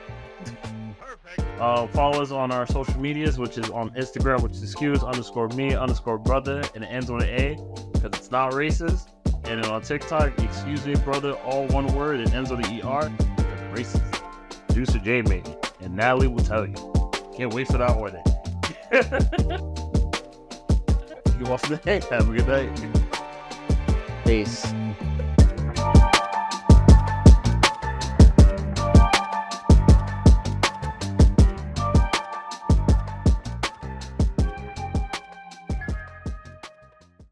Follow us on our social medias, which is on Instagram, which is excuse_me_brother, and it ends on an A because it's not racist. And then on TikTok, excuse me, brother, all one word, it ends on the ER because racist. Producer Jay made it, and Natalie will tell you. Can't wait for that one. You off the day. Have a good night. Peace.